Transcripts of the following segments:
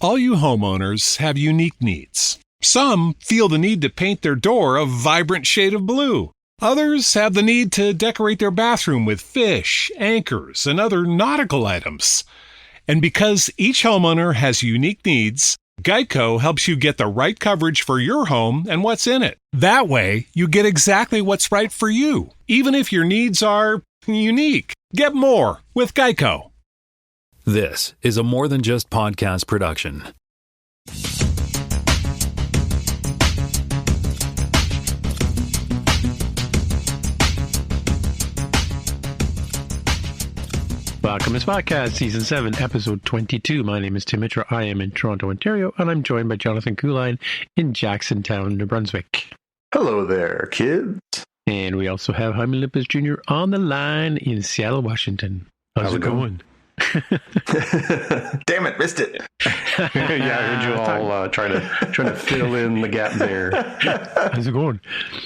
All you homeowners have unique needs. Some feel the need to paint their door a vibrant shade of blue. Others have the need to decorate their bathroom with fish, anchors, and other nautical items. And because each homeowner has unique needs, Geico helps you get the right coverage for your home and what's in it. That way, you get exactly what's right for you, even if your needs are unique. Get more with Geico. This is a More Than Just Podcast production. Welcome to Podcast Season 7, Episode 22. My name is Tim Mitra. I am in Toronto, Ontario, and I'm joined by Jonathan Kuline in Jacksontown, New Brunswick. Hello there, kids. And we also have Jaime Lippes Jr. on the line in Seattle, Washington. How's it going? Damn it, missed it. Yeah, I heard you all trying to fill in the gap there. How's it going?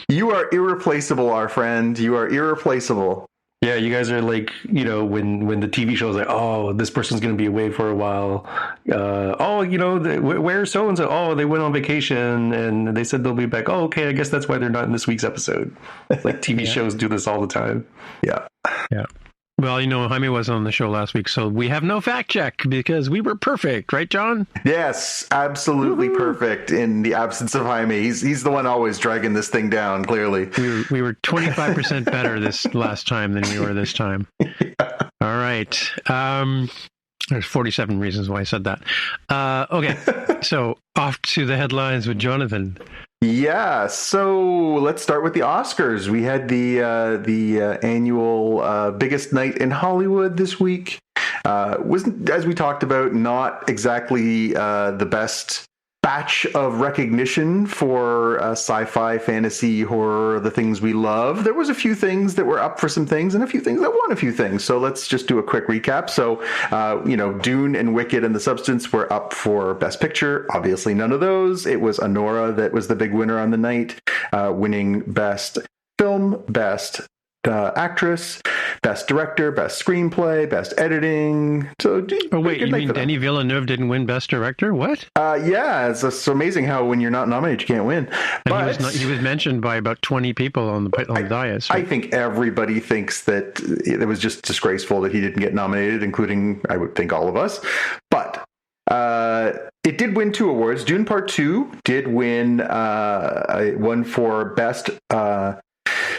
You are irreplaceable, our friend. You are irreplaceable. Yeah, you guys are like, you know, when the TV show's like, oh, this person's going to be away for a while. Where's so-and-so? Oh, they went on vacation and they said they'll be back. Oh, okay, I guess that's why they're not in this week's episode. Like TV shows do this all the time. Yeah. Yeah. Well, you know, Jaime wasn't on the show last week, so we have no fact check because we were perfect, right, John? Yes, absolutely perfect in the absence of Jaime. He's the one always dragging this thing down, clearly. We were 25% better this last time than we were this time. Yeah. All right. There's 47 reasons why I said that. Okay, so off to the headlines with Jonathan. Yeah, so let's start with the Oscars. We had the annual biggest night in Hollywood this week. Was, as we talked about, not exactly the best batch of recognition for sci-fi, fantasy, horror, the things we love. There was a few things that were up for some things and a few things that won a few things. So let's just do a quick recap. So, Dune and Wicked and The Substance were up for Best Picture. Obviously, none of those. It was Anora that was the big winner on the night, winning Best Film, Best Actress, Best Director, Best Screenplay, Best Editing. So, oh wait, you mean Denis Villeneuve didn't win Best Director? What? Yeah, it's amazing how when you're not nominated, you can't win. And he was mentioned by about 20 people on the dais. Right? I think everybody thinks that it was just disgraceful that he didn't get nominated, including, I would think, all of us. But it did win 2 awards. Dune Part 2 did win one for Best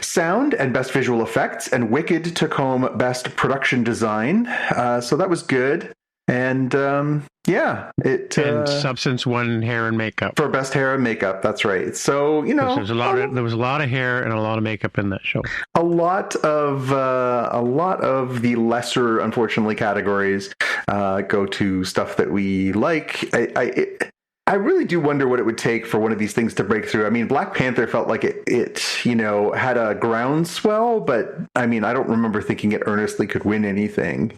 Sound and Best Visual Effects, and Wicked took home Best Production Design. So that was good. And and Substance won Hair and Makeup for Best Hair and Makeup. That's right. So there was a lot of hair and a lot of makeup in that show. A lot of the lesser, unfortunately, categories go to stuff that we like. I really do wonder what it would take for one of these things to break through. I mean, Black Panther felt like it had a groundswell, but I mean, I don't remember thinking it earnestly could win anything.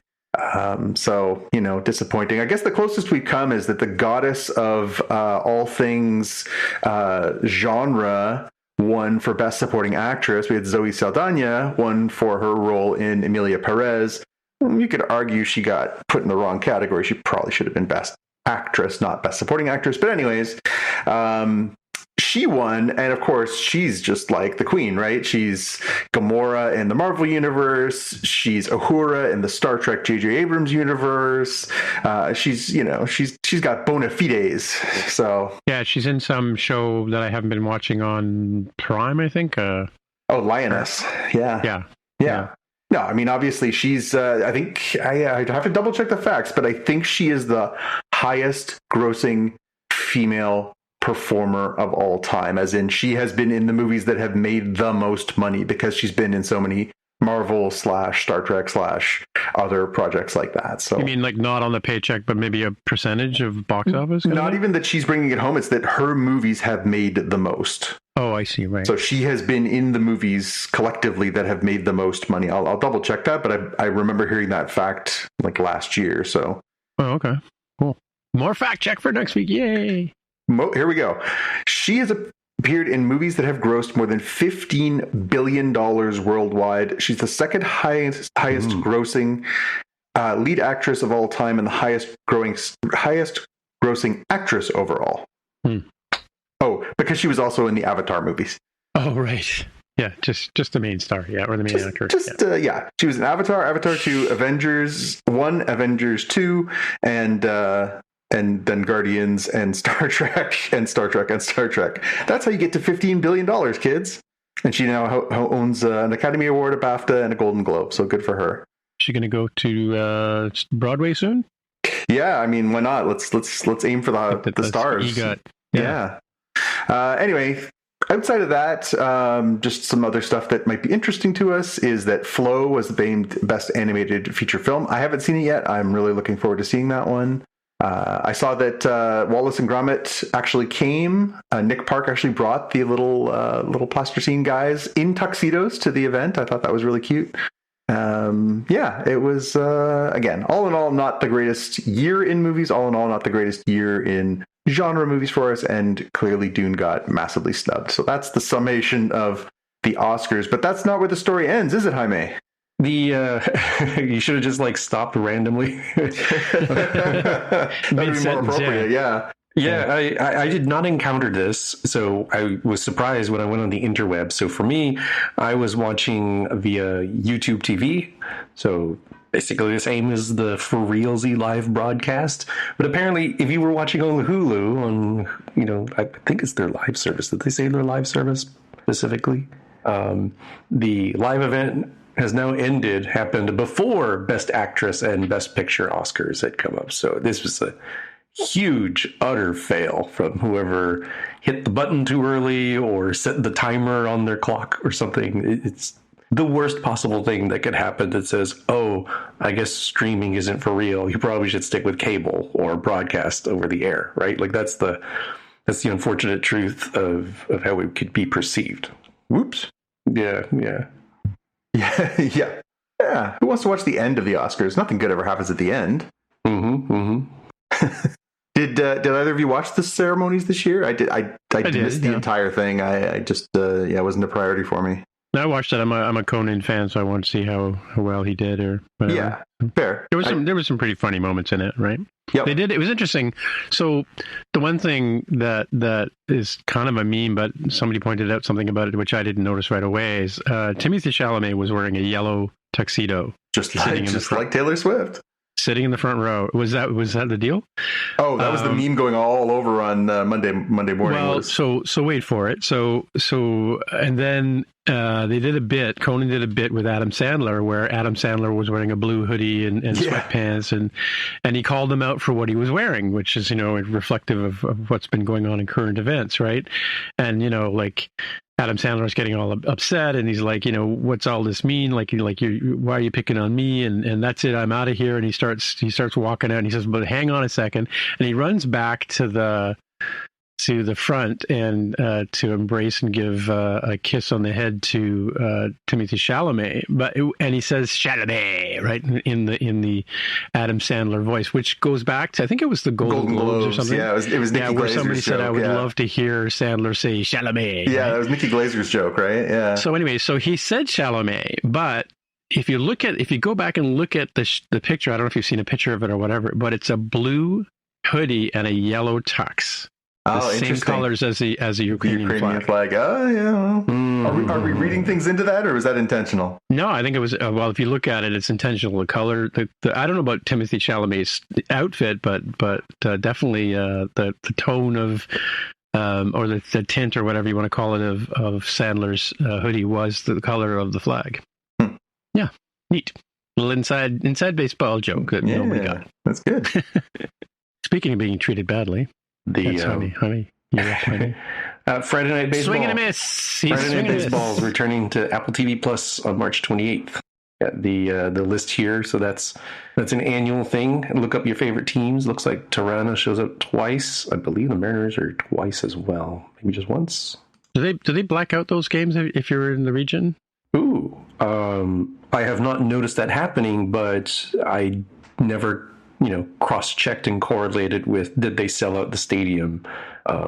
So, disappointing. I guess the closest we've come is that the goddess of all things genre won for Best Supporting Actress. We had Zoe Saldana won for her role in Emilia Perez. You could argue she got put in the wrong category. She probably should have been Best Actress, not Best Supporting Actress. But anyways, she won, and of course, she's just like the queen, right? She's Gamora in the Marvel universe. She's Uhura in the Star Trek J.J. Abrams universe. She's got bona fides. So yeah, she's in some show that I haven't been watching on Prime, I think. Lioness. Yeah. No, I mean, obviously she's, I think, I have to double check the facts, but I think she is the highest grossing female performer of all time, as in she has been in the movies that have made the most money because she's been in so many Marvel / Star Trek / other projects like that. So you mean like not on the paycheck, but maybe a percentage of box office? Not even that she's bringing it home. It's that her movies have made the most. Oh, I see. Right. So she has been in the movies collectively that have made the most money. I'll double check that, but I remember hearing that fact like last year. So. Oh, okay. Cool. More fact check for next week. Yay. Here we go. She has appeared in movies that have grossed more than $15 billion worldwide. She's the second highest grossing lead actress of all time and the highest grossing actress overall. Hmm. Oh, because she was also in the Avatar movies. Oh, right. Yeah, just the main star, yeah, or the main actor. Yeah. She was in Avatar, Avatar 2, Avengers 1, Avengers 2, and then Guardians and Star Trek and Star Trek and Star Trek. That's how you get to $15 billion, kids. And she now owns an Academy Award, a BAFTA, and a Golden Globe. So good for her. Is she going to go to Broadway soon? Yeah, I mean, why not? Let's aim for the stars. Yeah. Anyway, outside of that, just some other stuff that might be interesting to us is that Flow was named Best Animated Feature Film. I haven't seen it yet. I'm really looking forward to seeing that one. I saw that Wallace and Gromit actually came. Nick Park actually brought the little plasticine guys in tuxedos to the event. I thought that was really cute. It was, again, all in all, not the greatest year in movies. All in all, not the greatest year in genre movies for us. And clearly Dune got massively snubbed. So that's the summation of the Oscars. But that's not where the story ends, is it, Jaime? You should have just stopped randomly. That would be more appropriate, yeah. Yeah, I did not encounter this, so I was surprised when I went on the interweb. So for me, I was watching via YouTube TV, so basically the same as the For Realsy live broadcast. But apparently, if you were watching on Hulu, I think it's their live service. Did they say their live service specifically? The live event has now happened before Best Actress and Best Picture Oscars had come up. So this was a huge, utter fail from whoever hit the button too early or set the timer on their clock or something. It's the worst possible thing that could happen that says, oh, I guess streaming isn't for real. You probably should stick with cable or broadcast over the air, right? That's the unfortunate truth of how it could be perceived. Whoops. Yeah. Who wants to watch the end of the Oscars? Nothing good ever happens at the end. Did either of you watch the ceremonies this year? I did. I missed the entire thing. I just it wasn't a priority for me. I watched it. I'm a Conan fan, so I want to see how well he did or whatever. Yeah, fair. There was some pretty funny moments in it, right? Yep. They did. It was interesting. So the one thing that is kind of a meme, but somebody pointed out something about it which I didn't notice right away is Timothée Chalamet was wearing a yellow tuxedo, just like Taylor Swift. Sitting in the front row. Was that the deal? Oh, that was the meme going all over on Monday morning. Well, so wait for it. So and then they did a bit. Conan did a bit with Adam Sandler, where Adam Sandler was wearing a blue hoodie and sweatpants, and he called him out for what he was wearing, which is reflective of what's been going on in current events, right? And Adam Sandler was getting all upset, and he's like, what's all this mean? Why are you picking on me? And that's it. I'm out of here. And he starts walking out, and he says, but hang on a second. And he runs back to the front and to embrace and give a kiss on the head to Timothée Chalamet, and he says Chalamet right in the Adam Sandler voice, which goes back to I think it was the Golden Globes or something. Yeah, it was Nikki where Glazer's somebody said joke, I would love to hear Sandler say Chalamet. Yeah, right? that was Nikki Glazer's joke, right? Yeah. So anyway, he said Chalamet, but if you go back and look at the picture, I don't know if you've seen a picture of it or whatever, but it's a blue hoodie and a yellow tux. The same colors as the Ukrainian flag. Oh, yeah. Well, are we reading things into that, or was that intentional? No, I think it was. Well, if you look at it, it's intentional. The color, I don't know about Timothée Chalamet's outfit, but definitely the tone of or the tint or whatever you want to call it of Sandler's hoodie was the color of the flag. Yeah, neat. Little inside baseball joke that nobody got. That's good. Speaking of being treated badly. Honey. Friday Night Baseball. Swing and a miss. Friday Night Baseball is returning to Apple TV Plus on March 28th. Got the list here, so that's an annual thing. Look up your favorite teams. Looks like Toronto shows up twice. I believe the Mariners are twice as well. Maybe just once. Do they black out those games if you're in the region? Ooh, I have not noticed that happening, but I never cross-checked and correlated with did they sell out the stadium,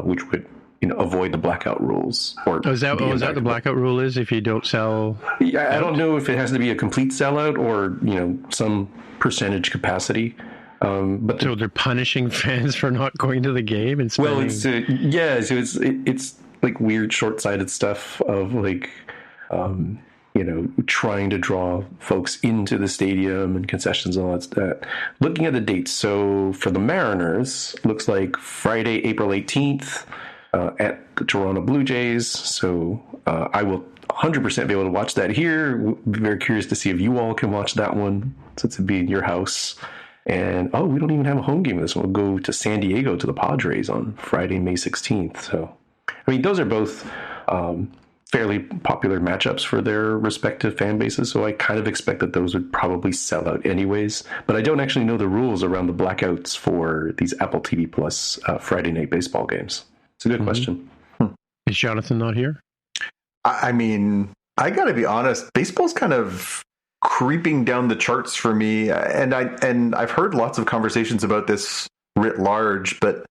which would avoid the blackout rules. Is that the blackout rule is if you don't sell? Yeah, I don't know if it has to be a complete sellout or some percentage capacity. But So they're punishing fans for not going to the game and spending... well, so it's like weird short-sighted stuff of like trying to draw folks into the stadium and concessions and all that. Looking at the dates, so for the Mariners, looks like Friday, April 18th at the Toronto Blue Jays. So I will 100% be able to watch that here. We'll be very curious to see if you all can watch that one, since it'd be in your house. And, we don't even have a home game of this one. We'll go to San Diego to the Padres on Friday, May 16th. So, I mean, those are both fairly popular matchups for their respective fan bases. So I kind of expect that those would probably sell out anyways. But I don't actually know the rules around the blackouts for these Apple TV Plus Friday night baseball games. It's a good question. Is Jonathan not here? I mean, I got to be honest, baseball's kind of creeping down the charts for me, and I've heard lots of conversations about this writ large, but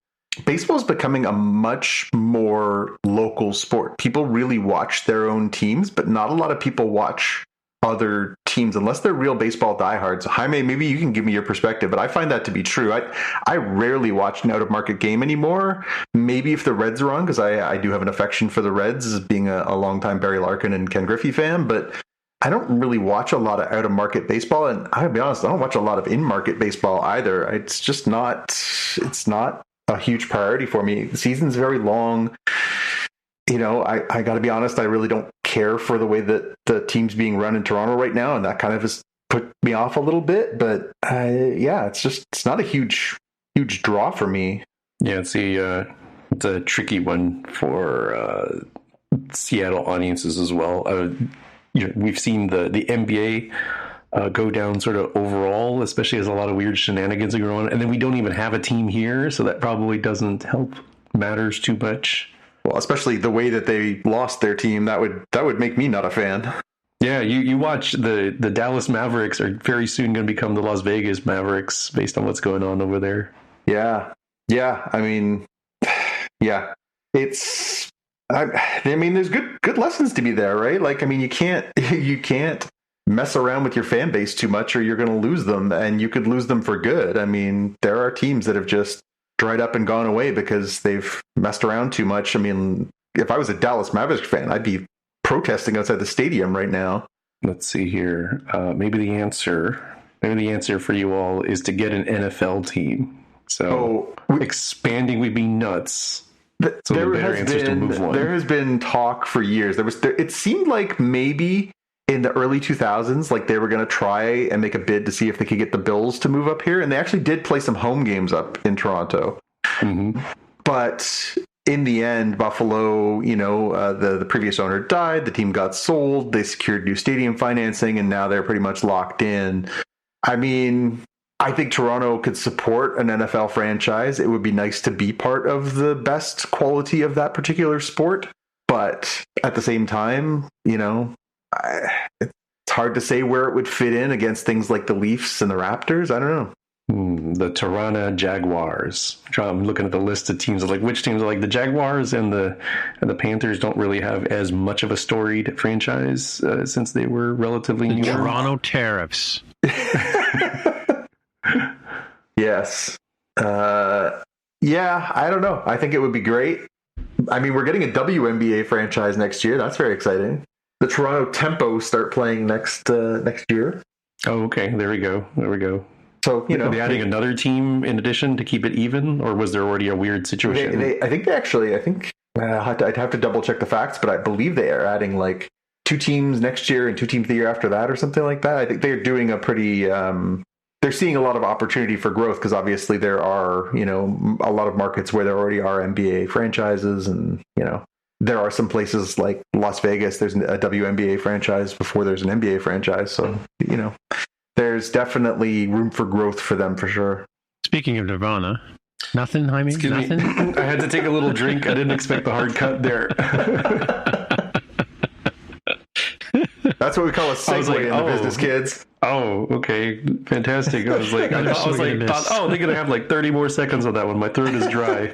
baseball is becoming a much more local sport. People really watch their own teams, but not a lot of people watch other teams unless they're real baseball diehards. Jaime, maybe you can give me your perspective, but I find that to be true. I rarely watch an out-of-market game anymore. Maybe if the Reds are on, because I do have an affection for the Reds, as being a longtime Barry Larkin and Ken Griffey fan, but I don't really watch a lot of out-of-market baseball, and I'll be honest, I don't watch a lot of in-market baseball either. It's just not a huge priority for me. The season's very long. I got to be honest, I really don't care for the way that the team's being run in Toronto right now, and that kind of has put me off a little bit. But it's not a huge draw for me. Yeah, it's a tricky one for Seattle audiences as well. We've seen the NBA go down sort of overall, especially as a lot of weird shenanigans are going on, and then we don't even have a team here, so that probably doesn't help matters too much. Well, especially the way that they lost their team, that would make me not a fan. Yeah, you watch the Dallas Mavericks are very soon going to become the Las Vegas Mavericks based on what's going on over there. Yeah. I mean, yeah, it's. I mean, there's good lessons to be there, right? Like, I mean, you can't mess around with your fan base too much, or you're going to lose them, and you could lose them for good. I mean, there are teams that have just dried up and gone away because they've messed around too much. I mean, if I was a Dallas Mavericks fan, I'd be protesting outside the stadium right now. Let's see here. Maybe the answer for you all is to get an NFL team. So expanding would be nuts. So there has been talk for years. It seemed like maybe in the early 2000s, like they were going to try and make a bid to see if they could get the Bills to move up here, and they actually did play some home games up in Toronto. Mm-hmm. But in the end, Buffalo, the previous owner died, the team got sold, they secured new stadium financing, and now they're pretty much locked in. I mean, I think Toronto could support an NFL franchise. It would be nice to be part of the best quality of that particular sport. But at the same time, it's hard to say where it would fit in against things like the Leafs and the Raptors. I don't know. The Toronto Jaguars. I'm looking at the list of teams. Like, which teams are like the Jaguars and the Panthers don't really have as much of a storied franchise since they were relatively new. Toronto Tariffs. Yes. I don't know. I think it would be great. I mean, we're getting a WNBA franchise next year. That's very exciting. The Toronto Tempo start playing next year. Oh, okay. There we go. So, are they adding another team in addition to keep it even, or was there already a weird situation? I'd have to double check the facts, but I believe they are adding like 2 teams next year and 2 teams the year after that, or something like that. I think they're doing a pretty. They're seeing a lot of opportunity for growth because obviously there are, a lot of markets where there already are NBA franchises, and there are some places like Las Vegas. There's a WNBA franchise before there's an NBA franchise, so there's definitely room for growth for them for sure. Speaking of Nirvana, nothing, Jaime? Excuse me. I had to take a little drink. I didn't expect the hard cut there. That's what we call a segue in the business, kids. Oh, okay. Fantastic. I was like, they're going to have like 30 more seconds on that one. My throat is dry.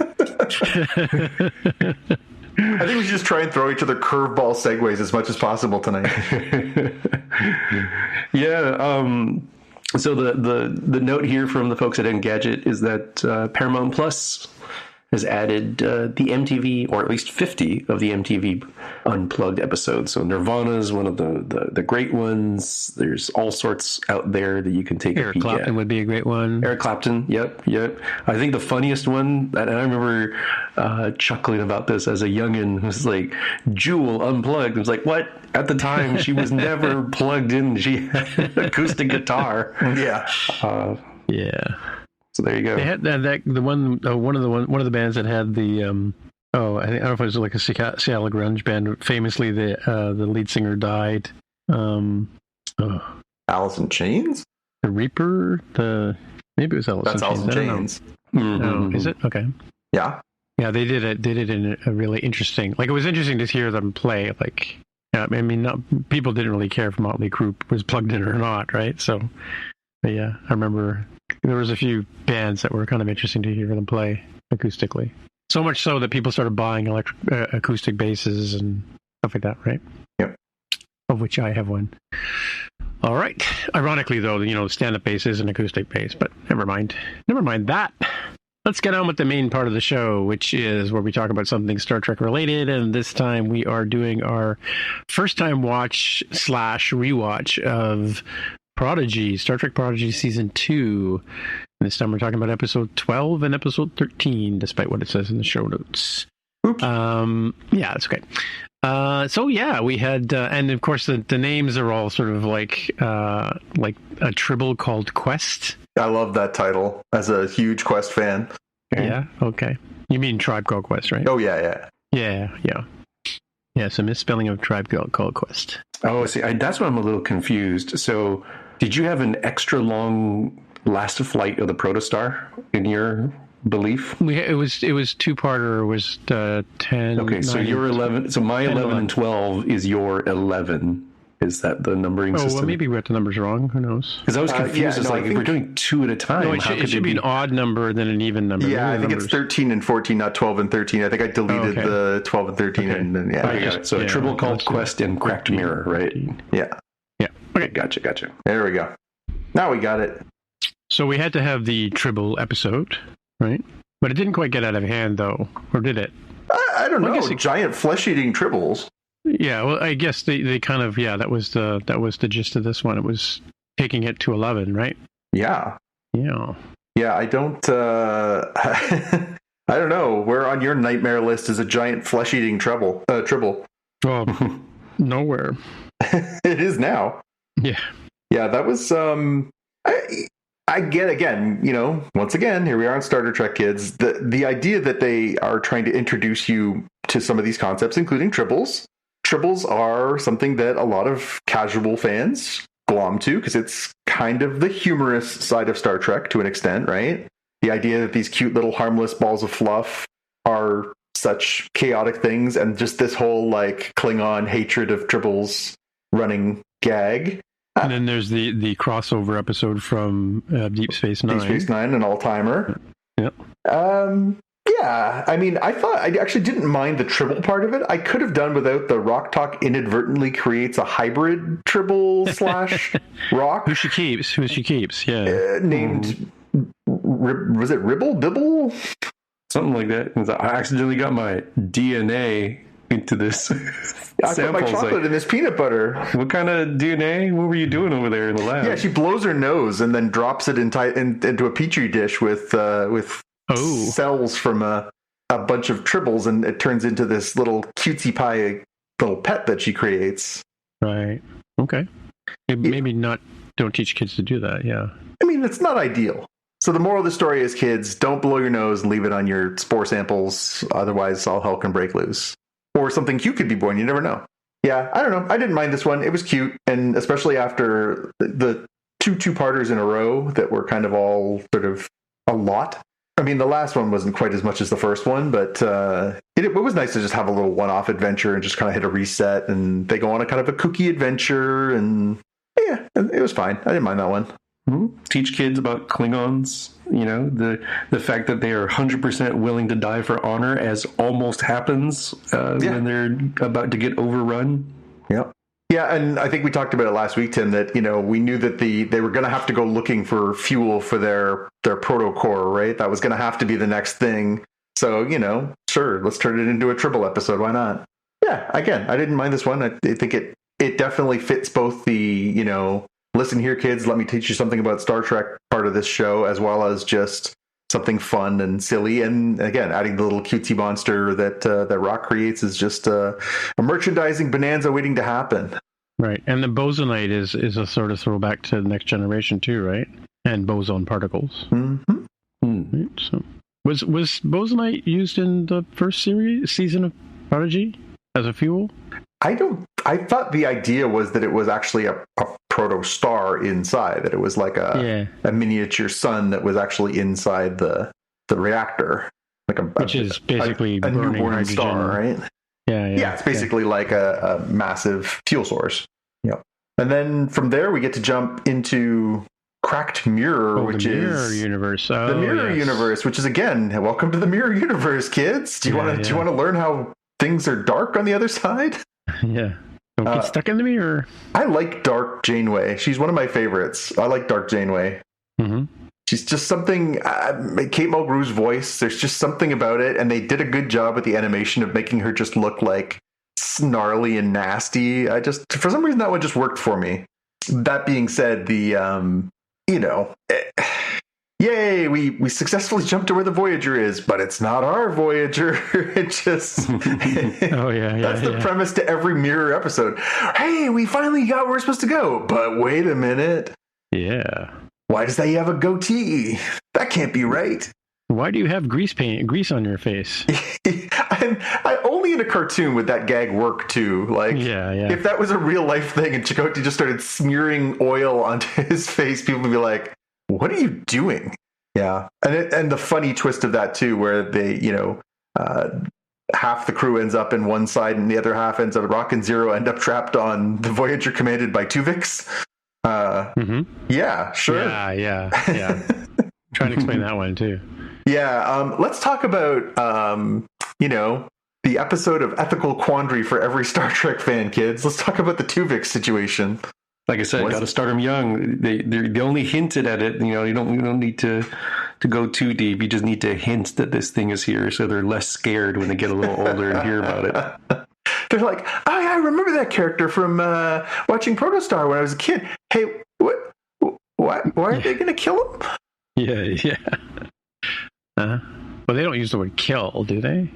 I think we should just try and throw each other curveball segues as much as possible tonight. Yeah. So the note here from the folks at Engadget is that Paramount Plus has added the MTV, or at least 50 of the MTV Unplugged episodes. So Nirvana is one of the great ones. There's all sorts out there that you can take a peek at. Eric Clapton would be a great one. Eric Clapton, yep. I think the funniest one, and I remember chuckling about this as a youngin', was like, Jewel Unplugged. I was like, what? At the time, she was never plugged in. She had an acoustic guitar. Yeah. Yeah. So there you go. They had one of the bands that had the I don't know if it was like a Seattle grunge band. Famously, the lead singer died. Alice in Chains? The Reaper. Maybe it was Alice. That's Alice in Chains. Oh, is it? Okay. Yeah. Yeah, they did it in a really interesting. Like, it was interesting to hear them play. Like, I mean, people didn't really care if Motley Crue was plugged in or not, right? So, but yeah, I remember there was a few bands that were kind of interesting to hear them play acoustically. So much so that people started buying acoustic basses and stuff like that, right? Yep. Of which I have one. All right. Ironically, though, stand-up bass is an acoustic bass, but never mind. Never mind that. Let's get on with the main part of the show, which is where we talk about something Star Trek related. And this time we are doing our first-time watch / rewatch of Prodigy, Star Trek Prodigy Season 2. And this time we're talking about Episode 12 and Episode 13, despite what it says in the show notes. Oops. Yeah, that's okay. So yeah, we had, and of course the names are all sort of like a Tribble called Quest. I love that title as a huge Quest fan. Okay. Yeah, okay. You mean Tribe Called Quest, right? Oh, yeah. Yeah, so misspelling of Tribe Called Quest. Oh, see, that's why I'm a little confused. So, did you have an extra long last flight of the Protostar in your belief? It was two-parter. It was 10. Okay, so your 11. So my 11 and 12 is your 11. Is that the numbering system? Well, maybe we got the numbers wrong. Who knows? Because I was confused. It's like, if we're doing two at a time, no, it should be an odd number than an even number. Yeah, I think it's 13 and 14, not 12 and 13. I think I deleted the 12 and 13. Okay. And then, yeah. I got it. So Tribble Called Quest and Cracked Mirror, right? Yeah. Okay, gotcha. There we go. Now we got it. So we had to have the Tribble episode, right? But it didn't quite get out of hand, though. Or did it? I don't know. Giant flesh-eating tribbles. Yeah, well, I guess they kind of, that was the gist of this one. It was taking it to 11, right? Yeah. Yeah, I don't I don't know. Where on your nightmare list is a giant flesh-eating tribble? Well, nowhere. It is now. Yeah. Yeah, that was I get, again, once again, here we are on Starter Trek Kids. The idea that they are trying to introduce you to some of these concepts, including tribbles. Tribbles are something that a lot of casual fans glom to because it's kind of the humorous side of Star Trek to an extent, right? The idea that these cute little harmless balls of fluff are such chaotic things, and just this whole like Klingon hatred of tribbles running gag. And then there's the crossover episode from Deep Space Nine. Deep Space Nine, an all-timer. Yep. Yeah, I mean, I thought I actually didn't mind the Tribble part of it. I could have done without the Rock Talk inadvertently creates a hybrid Tribble / Rock. Who she keeps, yeah. Named, was it Ribble? Bibble? Something like that. I accidentally got my DNA into this. I put my chocolate in this peanut butter. What kind of DNA? What were you doing over there in the lab? Yeah, she blows her nose and then drops it into a petri dish with cells from a bunch of tribbles, and it turns into this little cutesy pie little pet that she creates. Right. Okay. Maybe not. Don't teach kids to do that. Yeah. I mean, it's not ideal. So the moral of the story is, kids, don't blow your nose and leave it on your spore samples. Otherwise, all hell can break loose. Or something cute could be born. You never know. Yeah, I don't know. I didn't mind this one. It was cute. And especially after the two-parters in a row that were kind of all sort of a lot. I mean, the last one wasn't quite as much as the first one, but it was nice to just have a little one-off adventure and just kind of hit a reset. And they go on a kind of a kooky adventure. And yeah, it was fine. I didn't mind that one. Mm-hmm. Teach kids about Klingons, the fact that they are 100% willing to die for honor, as almost happens when they're about to get overrun. Yep. Yeah, and I think we talked about it last week, Tim, that, we knew that they were going to have to go looking for fuel for their proto-core, right? That was going to have to be the next thing. So, sure, let's turn it into a Tribble episode. Why not? Yeah, again, I didn't mind this one. I think it definitely fits both the, listen here, kids, let me teach you something about Star Trek part of this show, as well as just something fun and silly. And again, adding the little cutesy monster that Rock creates is just a merchandising bonanza waiting to happen. Right. And the bosonite is a sort of throwback to the Next Generation too, right? And boson particles. Mm-hmm. Right, so was bosonite used in the first season of Prodigy as a fuel? I thought the idea was that it was actually a proto-star inside, that it was like a miniature sun that was actually inside the reactor. Which is basically a burning newborn hydrogen. star, right? Yeah, it's basically like a massive fuel source. Yep. And then from there we get to jump into Cracked Mirror, which the is Mirror Universe. The Mirror Universe, which is, again, welcome to the Mirror Universe, kids. Do you want to learn how things are dark on the other side? Yeah. Don't get stuck in the mirror. I like Dark Janeway. She's one of my favorites. I like Dark Janeway. Mm-hmm. She's just something, Kate Mulgrew's voice, there's just something about it, and they did a good job with the animation of making her just look like snarly and nasty. For some reason, that one just worked for me. That being said, yay, we successfully jumped to where the Voyager is, but it's not our Voyager. It just... That's the premise to every Mirror episode. Hey, we finally got where we're supposed to go, but wait a minute. Yeah. Why does that have a goatee? That can't be right. Why do you have grease on your face? I only in a cartoon would that gag work too. Like, if that was a real life thing and Chakotay just started smearing oil onto his face, people would be like, what are you doing? Yeah. And the funny twist of that too, where they, half the crew ends up in one side and the other half ends up at Rock and Zero, end up trapped on the Voyager commanded by Tuvix. Yeah, sure. Yeah. Trying to explain that one too. Yeah. Let's talk about, the episode of ethical quandary for every Star Trek fan, kids. Let's talk about the Tuvix situation. Like I said, got to start them young. They only hinted at it. You don't need to go too deep. You just need to hint that this thing is here, so they're less scared when they get a little older and hear about it. They're like, oh yeah, I remember that character from watching Protostar when I was a kid. Hey, what? Why are they going to kill him? Yeah. Well, they don't use the word kill, do they?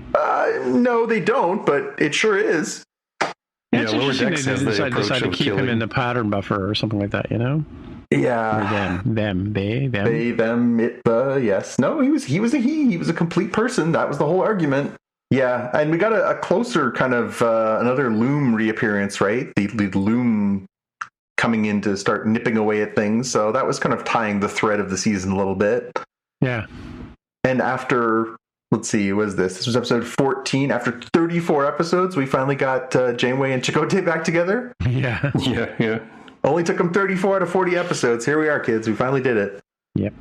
No, they don't. But it sure is. Yeah, Lower Decks they decide to keep him in the pattern buffer or something like that, Yeah. Or them, they, them. They, them, it, yes. No, he was a he. He was a complete person. That was the whole argument. Yeah, and we got a closer kind of another Loom reappearance, right? The Loom coming in to start nipping away at things. So that was kind of tying the thread of the season a little bit. Yeah. And after... Let's see, what is this? This was episode 14. After 34 episodes, we finally got Janeway and Chakotay back together. Yeah. Only took them 34 out of 40 episodes. Here we are, kids. We finally did it. Yep.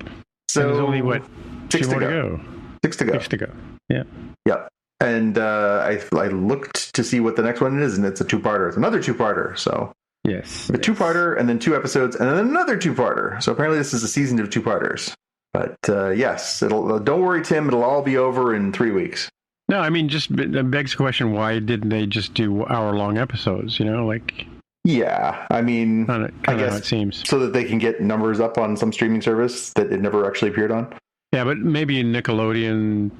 So and there's only, 6 to go. 6 to go. 6 to go. Yeah. Yep. And I looked to see what the next one is, and it's a two-parter. It's another two-parter. So yes. A two-parter, and then 2 episodes, and then another two-parter. So apparently this is a season of two-parters. But yes, don't worry, Tim. It'll all be over in 3 weeks. No, I mean, just it begs the question: why didn't they just do hour-long episodes? Yeah, I mean, I guess it seems so that they can get numbers up on some streaming service that it never actually appeared on. Yeah, but maybe Nickelodeon.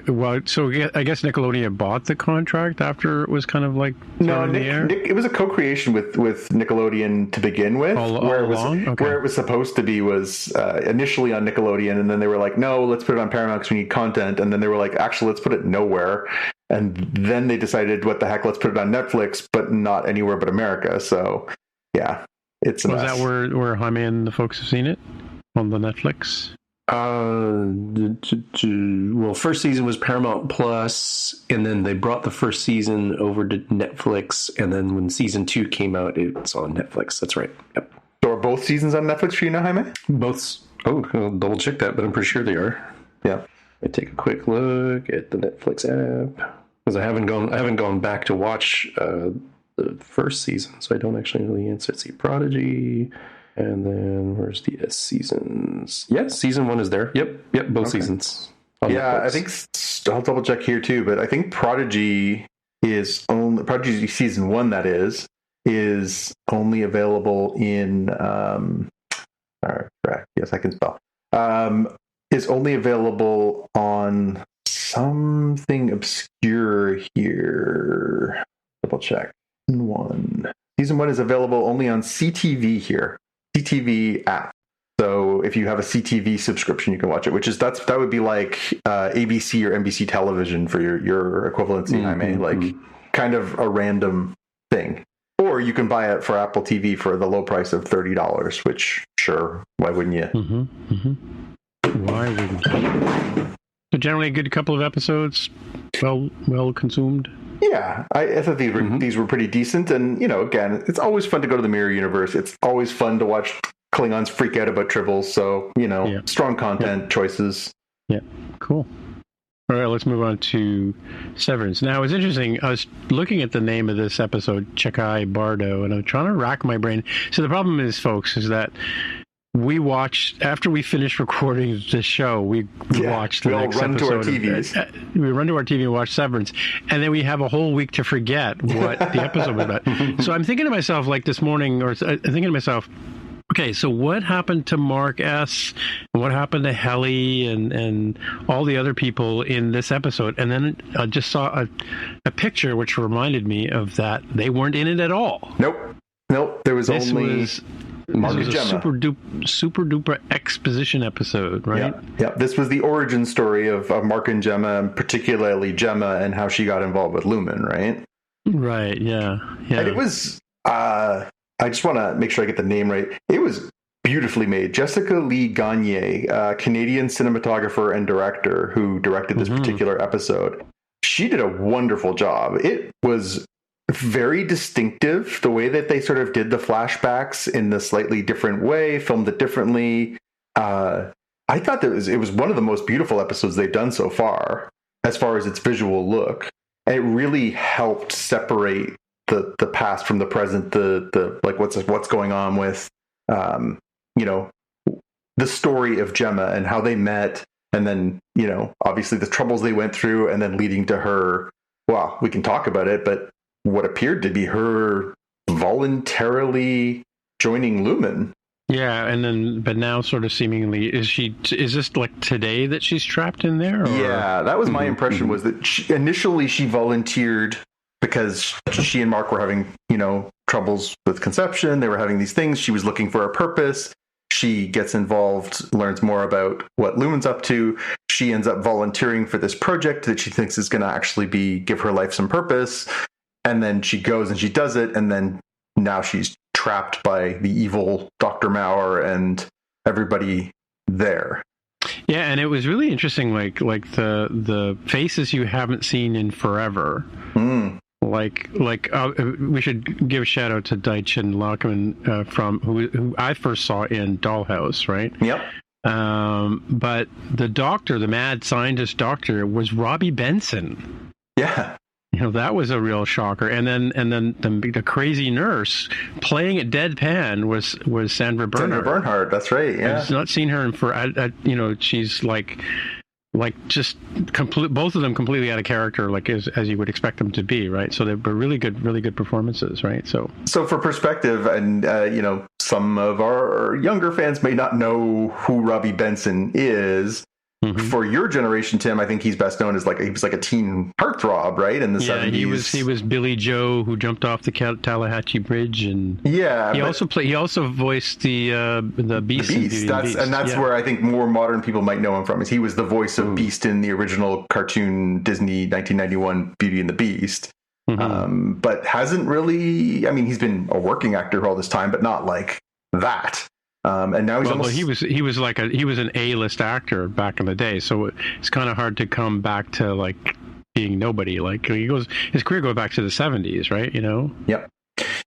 Well, so I guess Nickelodeon bought the contract after it was kind of like Nick, it was a co-creation with Nickelodeon to begin with, where it was supposed to be was initially on Nickelodeon, and then they were like, no, let's put it on Paramount because we need content, and then they were like, actually, let's put it nowhere, and then they decided, what the heck, let's put it on Netflix, but not anywhere but America. So yeah, it's a mess. Was that where Jaime and the folks have seen it on the Netflix? Well, first season was Paramount Plus, and then they brought the first season over to Netflix, and then when season 2 came out, it's on Netflix. That's right. Yep. So are both seasons on Netflix for you now, Jaime? Both. Oh, I'll double check that, but I'm pretty sure they are. Yeah. I take a quick look at the Netflix app because I haven't gone back to watch the first season, so I don't actually know the answer. Let's see, Prodigy, and then where's the S seasons? Yeah, season 1 is there. Yep, both seasons. Yeah, I think I'll double check here too, but I think Prodigy season 1 that is only available in correct. Yes, I can spell. Is only available on something obscure here. Double check. Season 1 is available only on CTV here. CTV app. So if you have a CTV subscription, you can watch it, that would be like ABC or NBC television for your equivalency, Jaime, like kind of a random thing. Or you can buy it for Apple TV for the low price of $30, which, sure, why wouldn't you? Why wouldn't you? So generally a good couple of episodes, well consumed. Yeah, I thought these were pretty decent. And, again, it's always fun to go to the Mirror Universe. It's always fun to watch Klingons freak out about Tribble. So, strong content choices. Yeah, cool. All right, let's move on to Severance. Now, it's interesting. I was looking at the name of this episode, Chikhai Bardo, and I'm trying to rack my brain. So the problem is, folks, is that we watched, after we finished recording the show, we watched the next episode. We run to our TV and watch Severance, and then we have a whole week to forget what the episode was about. So I'm thinking to myself, like this morning, okay, so what happened to Mark S? What happened to Helly and all the other people in this episode? And then I just saw a picture which reminded me of that. They weren't in it at all. Nope. There was only Mark and Gemma. Super duper exposition episode, right? Yeah. This was the origin story of Mark and Gemma, and particularly Gemma and how she got involved with Lumen, right? Right, yeah. And it was... I just want to make sure I get the name right. It was beautifully made. Jessica Lee Gagne, Canadian cinematographer and director who directed this particular episode, she did a wonderful job. It was very distinctive, the way that they sort of did the flashbacks in the slightly different way, filmed it differently. I thought that it was one of the most beautiful episodes they've done so far as its visual look. And it really helped separate the past from the present, the like what's going on with the story of Gemma and how they met, and then obviously the troubles they went through, and then leading to her, well, we can talk about it, but what appeared to be her voluntarily joining Lumen. Yeah, but now sort of seemingly, is this like today that she's trapped in there? Or? Yeah, that was my impression, was that initially she volunteered because she and Mark were having, troubles with conception. They were having these things. She was looking for a purpose. She gets involved, learns more about what Lumen's up to. She ends up volunteering for this project that she thinks is going to actually give her life some purpose. And then she goes and she does it. And then now she's trapped by the evil Dr. Maurer and everybody there. Yeah, and it was really interesting, like the faces you haven't seen in forever. We should give a shout out to Deitchen Lockman from who I first saw in Dollhouse, right? Yep. But the doctor, the mad scientist doctor, was Robbie Benson. Yeah. That was a real shocker. And then the crazy nurse playing it deadpan was Sandra Bernhard. Sandra Bernhard, that's right. Yeah. I've not seen her she's like just both of them completely out of character, like as you would expect them to be, right? So they were really good performances, right? So for perspective, and some of our younger fans may not know who Robbie Benson is. For your generation, Tim, I think he's best known as he was like a teen heartthrob, right? In the 70s. He was Billy Joe who jumped off the Tallahatchie Bridge, and he also voiced the Beast. The Beast. That's where I think more modern people might know him from. Is he was the voice of Beast in the original cartoon Disney 1991 Beauty and the Beast. But hasn't really. I mean, he's been a working actor all this time, but not like that. And now he was an A-list actor back in the day, so it's kind of hard to come back to like being nobody. Like his career goes back to the 70s, right? Yep.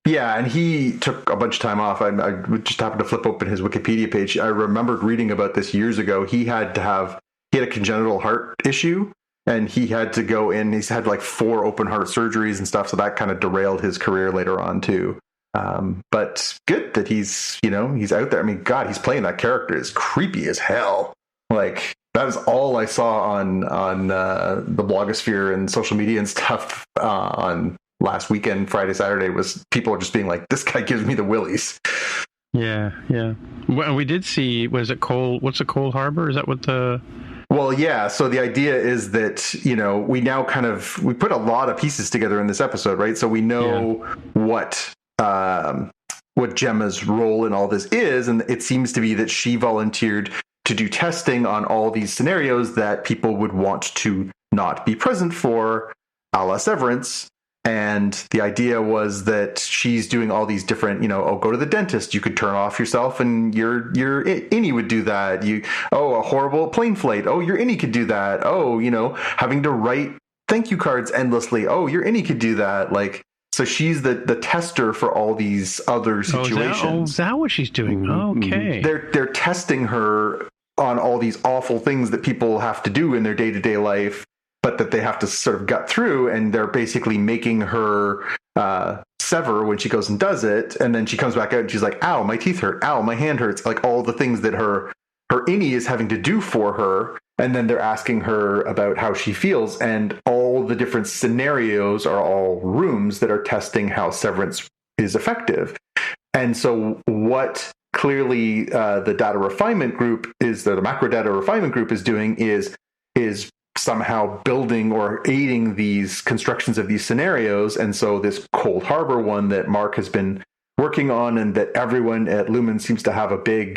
Yeah, and he took a bunch of time off. I just happened to flip open his Wikipedia page. I remembered reading about this years ago. He had a congenital heart issue, and he had to go in. He's had like 4 open heart surgeries and stuff, so that kind of derailed his career later on too. But good that he's out there. I mean, God, he's playing that character is creepy as hell. Like, that was all I saw on the blogosphere and social media and stuff on last weekend, Friday, Saturday, was people just being like, this guy gives me the willies. Yeah. Well, we did see, what's a Cold Harbor? Is that what the... Well, yeah. So the idea is that, we now we put a lot of pieces together in this episode, right? So we know what Gemma's role in all this is, and it seems to be that she volunteered to do testing on all these scenarios that people would want to not be present for, a la Severance. And the idea was that she's doing all these different, go to the dentist. You could turn off yourself, and your innie would do that. A horrible plane flight. Oh, your innie could do that. Oh, having to write thank you cards endlessly. Oh, your innie could do that. Like, so she's the tester for all these other situations. Is that what she's doing? Okay. They're testing her on all these awful things that people have to do in their day-to-day life, but that they have to sort of gut through, and they're basically making her sever when she goes and does it, and then she comes back out and she's like, ow, my teeth hurt, ow, my hand hurts, like all the things that her innie is having to do for her, and then they're asking her about how she feels, and all the different scenarios are all rooms that are testing how Severance is effective. And so what clearly the data refinement group the macro data refinement group is doing is somehow building or aiding these constructions of these scenarios. And so this Cold Harbor one that Mark has been working on, and that everyone at Lumen seems to have a big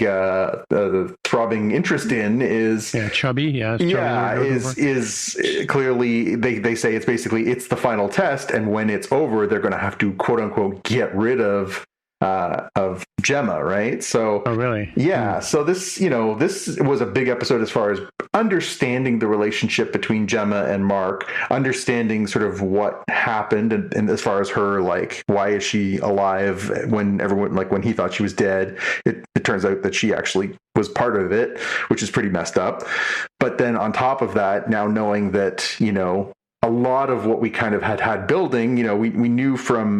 throbbing interest in, is Chubby. Is clearly they say it's the final test, and when it's over, they're going to have to quote unquote get rid of Gemma, right? So, oh really? Yeah. So this was a big episode as far as understanding the relationship between Gemma and Mark, understanding sort of what happened, and as far as her, like, why is she alive when everyone, like, when he thought she was dead, it turns out that she actually was part of it, which is pretty messed up. But then on top of that, now knowing that, a lot of what we kind of had building, we knew from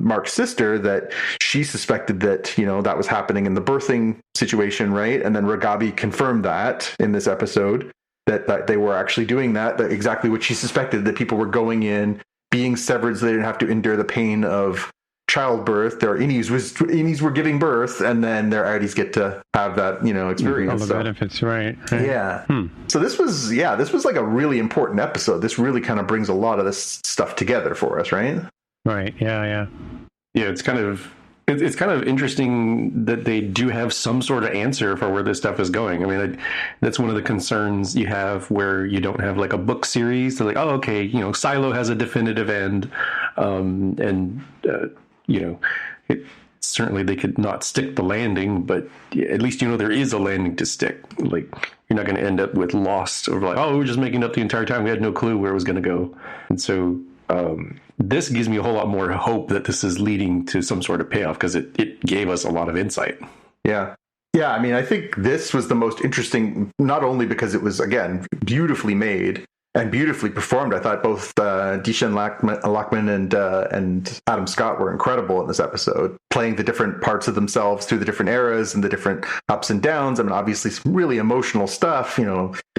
Mark's sister that she suspected that, that was happening in the birthing situation, right? And then Ragabi confirmed that in this episode, that they were actually doing that exactly what she suspected, that people were going in, being severed so they didn't have to endure the pain of childbirth. Their innies were giving birth, and then their outies get to have that, experience. All the benefits, right? Yeah. So this was like a really important episode. This really kind of brings a lot of this stuff together for us, right? Right. Yeah. It's kind of interesting that they do have some sort of answer for where this stuff is going. I mean, that's one of the concerns you have where you don't have like a book series. They're like, oh, okay, Silo has a definitive end, certainly they could not stick the landing, but at least there is a landing to stick. Like, you're not going to end up with Lost, or like, oh, we're just making up the entire time. We had no clue where it was going to go. And so this gives me a whole lot more hope that this is leading to some sort of payoff, because it gave us a lot of insight. Yeah. Yeah, I mean, I think this was the most interesting, not only because it was, again, beautifully made and beautifully performed. I thought both Dishan Lachman and Adam Scott were incredible in this episode, playing the different parts of themselves through the different eras and the different ups and downs. I mean, obviously some really emotional stuff,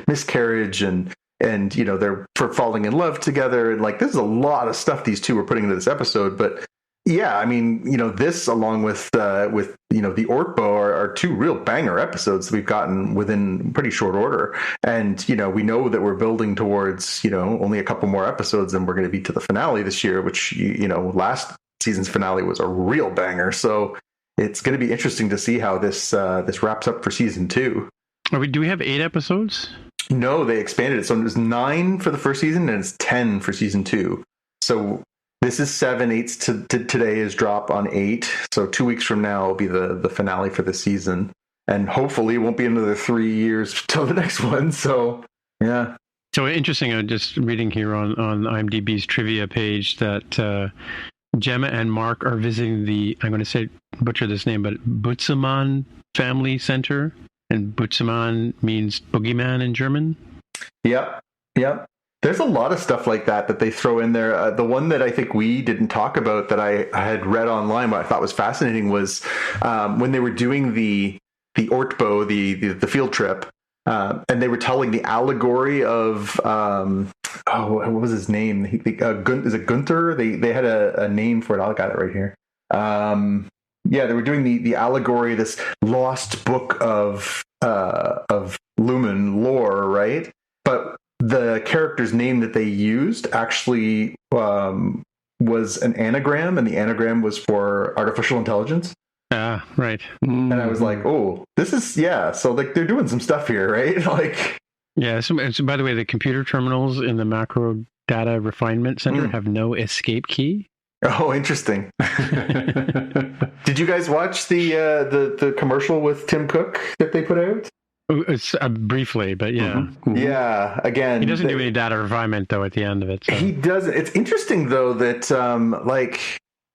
miscarriage and they're falling in love together. And like, this is a lot of stuff these two were putting into this episode. But yeah, I mean, this along with the Ortbo are two real banger episodes that we've gotten within pretty short order. And, we know that we're building towards, only a couple more episodes and we're going to be to the finale this year, which, last season's finale was a real banger. So it's going to be interesting to see how this wraps up for season 2. Do we have 8 episodes? No, they expanded it. So it was 9 for the first season and it's 10 for season 2. So this is 7. 8's to today is drop on 8. So 2 weeks from now will be the finale for the season. And hopefully it won't be another 3 years till the next one. So, yeah. So interesting. I'm just reading here on IMDb's trivia page that Gemma and Mark are visiting the, I'm going to butcher this name, but Butzemann Family Center. And Butzemann means boogeyman in German. Yep. There's a lot of stuff like that they throw in there. The one that I think we didn't talk about that I had read online, what I thought was fascinating was when they were doing the Ortbo, the field trip, and they were telling the allegory of what was his name? Is it Gunther? They had a name for it. I got it right here. They were doing the allegory, this lost book of Lumen lore, right? But the character's name that they used actually was an anagram, and the anagram was for artificial intelligence. Ah, right. And I was like, oh, this is, so like they're doing some stuff here, right? Like, yeah. So by the way, the computer terminals in the macro data refinement center have no escape key. Oh, interesting. Did you guys watch the commercial with Tim Cook that they put out? It's briefly, but yeah. Mm-hmm. Yeah, again, he doesn't do any data refinement though at the end of it. So. He doesn't. It's interesting though that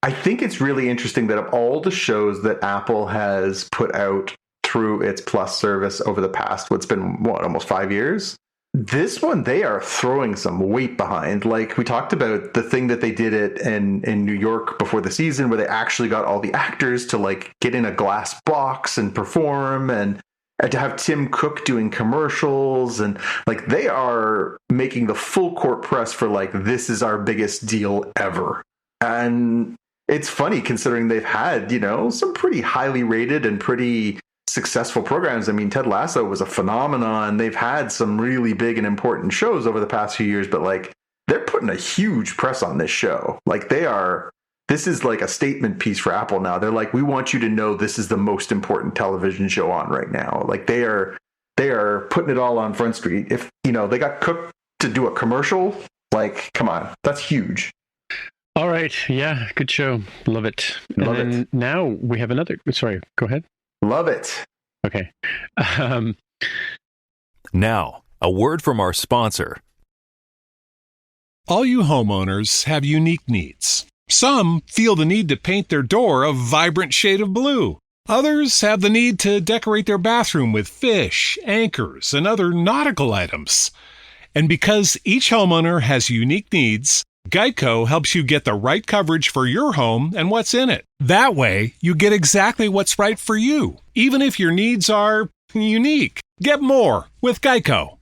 I think it's really interesting that of all the shows that Apple has put out through its Plus service over the past, what's been almost 5 years, this one they are throwing some weight behind. Like we talked about the thing that they did in New York before the season, where they actually got all the actors to like get in a glass box and perform, and to have Tim Cook doing commercials, and like they are making the full court press for like, this is our biggest deal ever. And it's funny considering they've had, some pretty highly rated and pretty successful programs. I mean, Ted Lasso was a phenomenon. They've had some really big and important shows over the past few years, but like they're putting a huge press on this show. Like this is like a statement piece for Apple now. They're like, we want you to know this is the most important television show on right now. Like they are putting it all on Front Street. If, they got Cook to do a commercial, like, come on, that's huge. All right. Yeah. Good show. Love it. Love it. Now we have another. Sorry. Go ahead. Love it. Okay. Now, a word from our sponsor. All you homeowners have unique needs. Some feel the need to paint their door a vibrant shade of blue. Others have the need to decorate their bathroom with fish, anchors, and other nautical items. And because each homeowner has unique needs, Geico helps you get the right coverage for your home and what's in it. That way, you get exactly what's right for you, even if your needs are unique. Get more with Geico.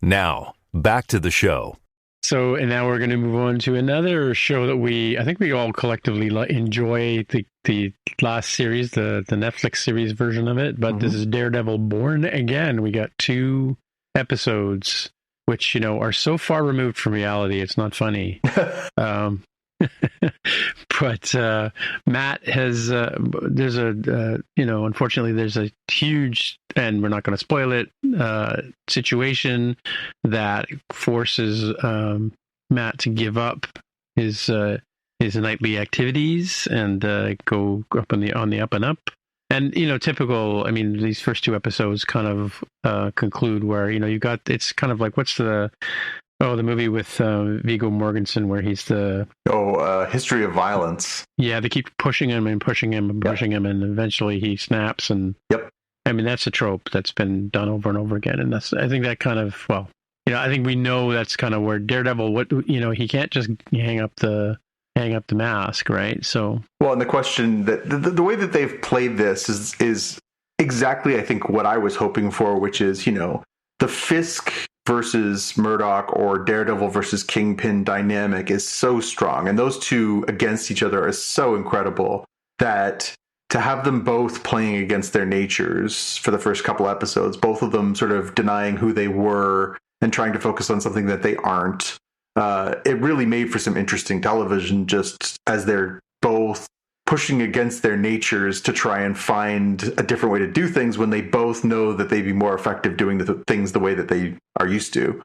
Now, back to the show. So, and now we're going to move on to another show that I think we all collectively enjoy the last series, the Netflix series version of it. But This is Daredevil Born Again. We got 2 episodes, which, are so far removed from reality, it's not funny. But Matt has, unfortunately, there's a huge, and we're not going to spoil it, situation that forces Matt to give up his nightly activities and go up on the up and up. And, typical, I mean, these first 2 episodes kind of conclude where, you got, it's kind of like, what's the movie with Viggo Mortensen where he's the... History of Violence. Yeah, they keep pushing him and pushing him and pushing him, and eventually he snaps. And I mean, that's a trope that's been done over and over again. And I think that kind of, I think we know that's kind of where Daredevil, he can't just hang up the mask, right? So, well, and the question that the way that they've played this is exactly, I think, what I was hoping for, which is, the Fisk versus Murdoch or Daredevil versus Kingpin dynamic is so strong, and those two against each other is so incredible that to have them both playing against their natures for the first couple episodes, both of them sort of denying who they were and trying to focus on something that they aren't, it really made for some interesting television, just as they're both pushing against their natures to try and find a different way to do things when they both know that they'd be more effective doing the things the way that they are used to.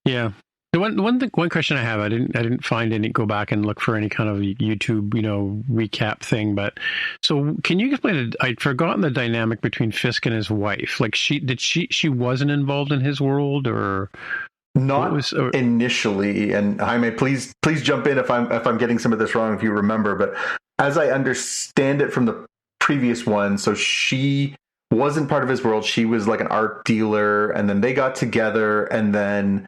Yeah. The one question I have, I didn't find any, go back and look for any kind of YouTube, recap thing, but so can you explain it? I'd forgotten the dynamic between Fisk and his wife. Like she wasn't involved in his world, or not initially. And Jaime, please jump in if I'm getting some of this wrong, if you remember, but as I understand it from the previous one, so she wasn't part of his world. She was like an art dealer, and then they got together, and then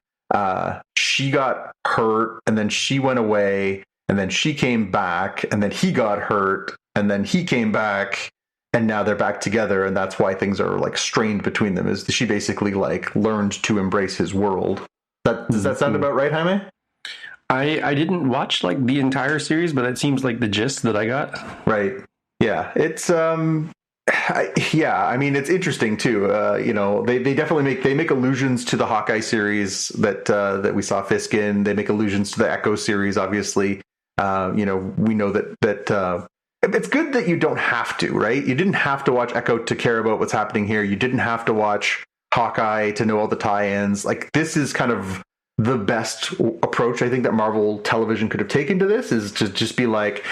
she got hurt, and then she went away, and then she came back, and then he got hurt, and then he came back, and now they're back together, and that's why things are like strained between them. Is she basically like learned to embrace his world? Does that sound about right, Jaime? I didn't watch like the entire series, but it seems like the gist that I got. Right. Yeah. It's I mean, it's interesting too. They definitely make allusions to the Hawkeye series that we saw Fisk in. They make allusions to the Echo series, obviously. We know that it's good that you don't have to, right? You didn't have to watch Echo to care about what's happening here. You didn't have to watch Hawkeye to know all the tie-ins. Like, this is kind of the best approach I think that Marvel Television could have taken to this, is to just be like,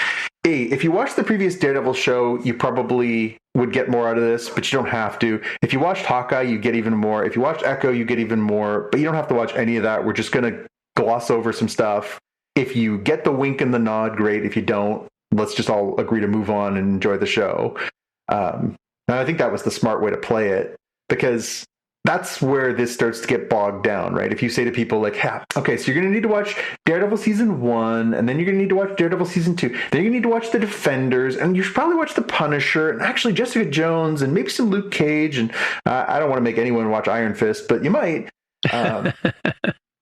hey, if you watched the previous Daredevil show, you probably would get more out of this, but you don't have to. If you watched Hawkeye, you get even more. If you watched Echo, you get even more, but you don't have to watch any of that. We're just going to gloss over some stuff. If you get the wink and the nod, great. If you don't, let's just all agree to move on and enjoy the show. And I think that was the smart way to play it, because that's where this starts to get bogged down, right? If you say to people like, okay, so you're going to need to watch Daredevil season 1, and then you're going to need to watch Daredevil season 2, then you're going to need to watch The Defenders, and you should probably watch The Punisher, and actually Jessica Jones, and maybe some Luke Cage, and I don't want to make anyone watch Iron Fist, but you might.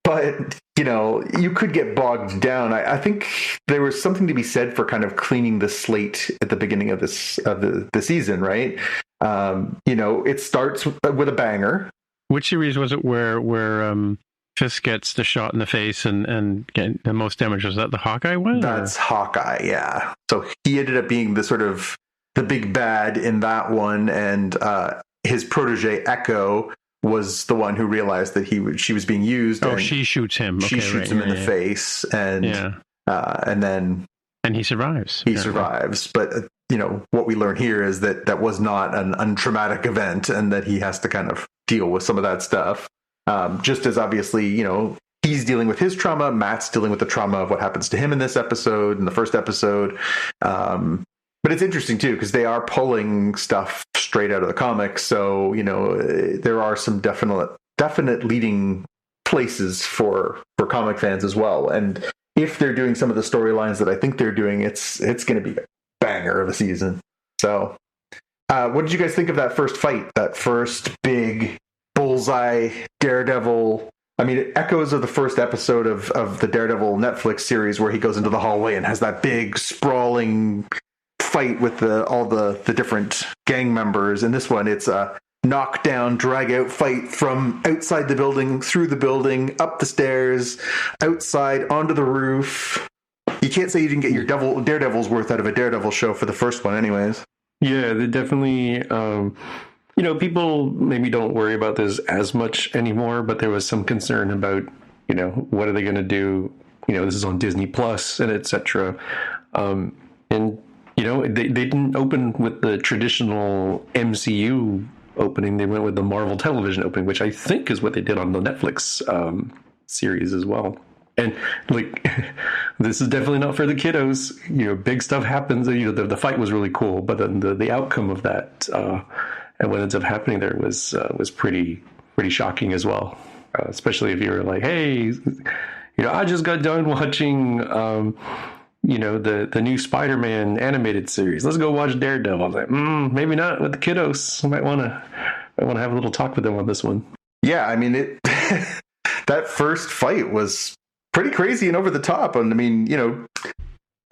But, you could get bogged down. I think there was something to be said for kind of cleaning the slate at the beginning of the season, right? It starts with a banger. Which series was it where Fisk gets the shot in the face and get the most damage? Was that the Hawkeye one? That's Hawkeye, yeah. So he ended up being the big bad in that one, and his protege Echo was the one who realized that she was being used. Oh, she shoots him. She shoots him in the face, and then he survives. He survives, but what we learn here is that was not an untraumatic event, and that he has to kind of deal with some of that stuff. Just as obviously, he's dealing with his trauma, Matt's dealing with the trauma of what happens to him in this episode, in the first episode. But it's interesting too, because they are pulling stuff straight out of the comics. So, there are some definite leading places for comic fans as well. And if they're doing some of the storylines that I think they're doing, it's going to be a banger of a season. So, what did you guys think of that first fight? That first big bullseye Daredevil? I mean, it echoes of the first episode of the Daredevil Netflix series, where he goes into the hallway and has that big sprawling fight with all the different gang members. In this one, it's a knockdown, drag out fight from outside the building, through the building, up the stairs, outside, onto the roof. You can't say you didn't get your Daredevil's worth out of a Daredevil show for the first one anyways. Yeah, they definitely, people maybe don't worry about this as much anymore, but there was some concern about, what are they going to do? This is on Disney Plus and etc. They didn't open with the traditional MCU opening. They went with the Marvel Television opening, which I think is what they did on the Netflix series as well. And this is definitely not for the kiddos. Big stuff happens. The fight was really cool, but then the outcome of that and what ends up happening there was pretty shocking as well. Especially if you're like, hey, I just got done watching. The new Spider-Man animated series. Let's go watch Daredevil. I was like, maybe not with the kiddos. I might want to have a little talk with them on this one. Yeah, I mean, that first fight was pretty crazy and over the top. And I mean,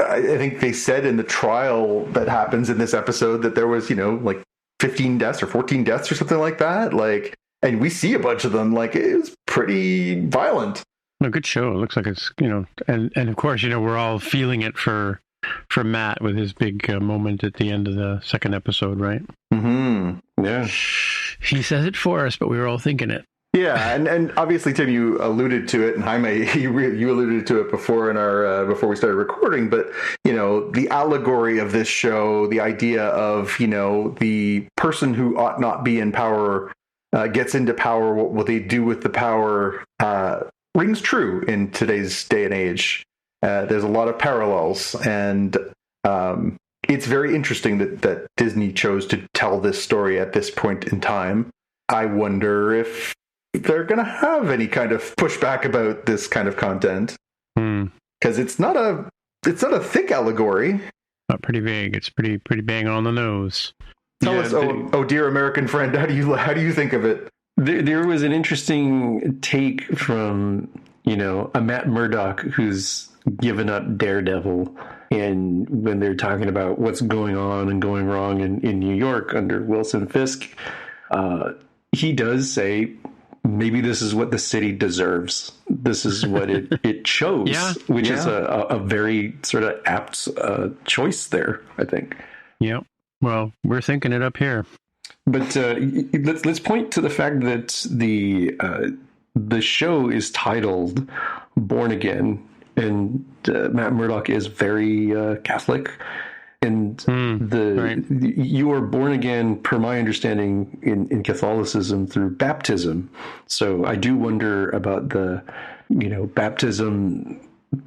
I think they said in the trial that happens in this episode that there was, 15 deaths or 14 deaths or something like that. And we see a bunch of them. It was pretty violent. A good show. It looks like it's, and of course, we're all feeling it for Matt with his big moment at the end of the second episode, right? Mm-hmm. Yeah. He says it for us, but we were all thinking it. Yeah, and obviously, Tim, you alluded to it, and Jaime, you alluded to it before before we started recording. But the allegory of this show, the idea of the person who ought not be in power gets into power. What will they do with the power? Rings true in today's day and age. There's a lot of parallels, and it's very interesting that Disney chose to tell this story at this point in time. I wonder if they're going to have any kind of pushback about this kind of content, because it's not a thick allegory. Not pretty vague. It's pretty bang on the nose. Tell us, oh dear American friend, how do you think of it? There was an interesting take from, a Matt Murdock who's given up Daredevil, and when they're talking about what's going on and going wrong in New York under Wilson Fisk, he does say, maybe this is what the city deserves. This is what it chose, which is a very sort of apt choice there, I think. Yeah. Well, we're thinking it up here. But let's point to the fact that the show is titled Born Again, and Matt Murdock is very Catholic. And you are born again, per my understanding, in Catholicism through baptism. So I do wonder about the, baptism,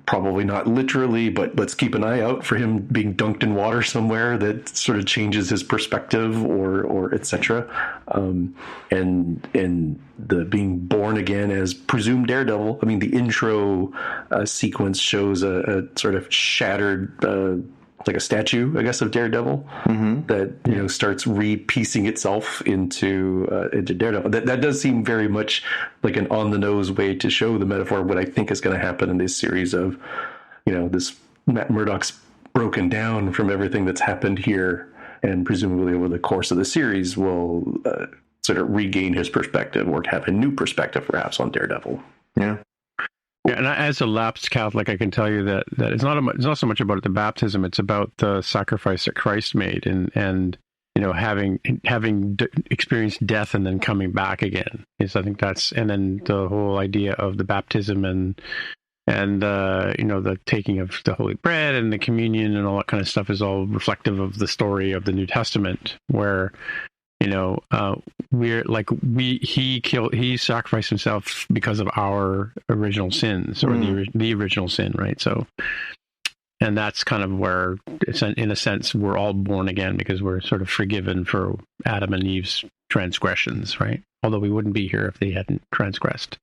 probably not literally, but let's keep an eye out for him being dunked in water somewhere that sort of changes his perspective or etc. And the being born again as presumed Daredevil. I mean, the intro sequence shows a sort of shattered, like a statue, I guess, of Daredevil that starts re-piecing itself into Daredevil. That does seem very much like an on-the-nose way to show the metaphor of what I think is going to happen in this series of, this Matt Murdock's broken down from everything that's happened here, and presumably over the course of the series will sort of regain his perspective or have a new perspective, perhaps, on Daredevil. Yeah. Yeah, and as a lapsed Catholic, I can tell you that it's not so much about the baptism; it's about the sacrifice that Christ made, and having experienced death and then coming back again. I think that's, and then the whole idea of the baptism and the taking of the holy bread and the communion and all that kind of stuff is all reflective of the story of the New Testament, where he sacrificed himself because of our original sins, or the original sin, right? So, and that's kind of where it's, in a sense, we're all born again because we're sort of forgiven for Adam and Eve's transgressions, right? Although we wouldn't be here if they hadn't transgressed.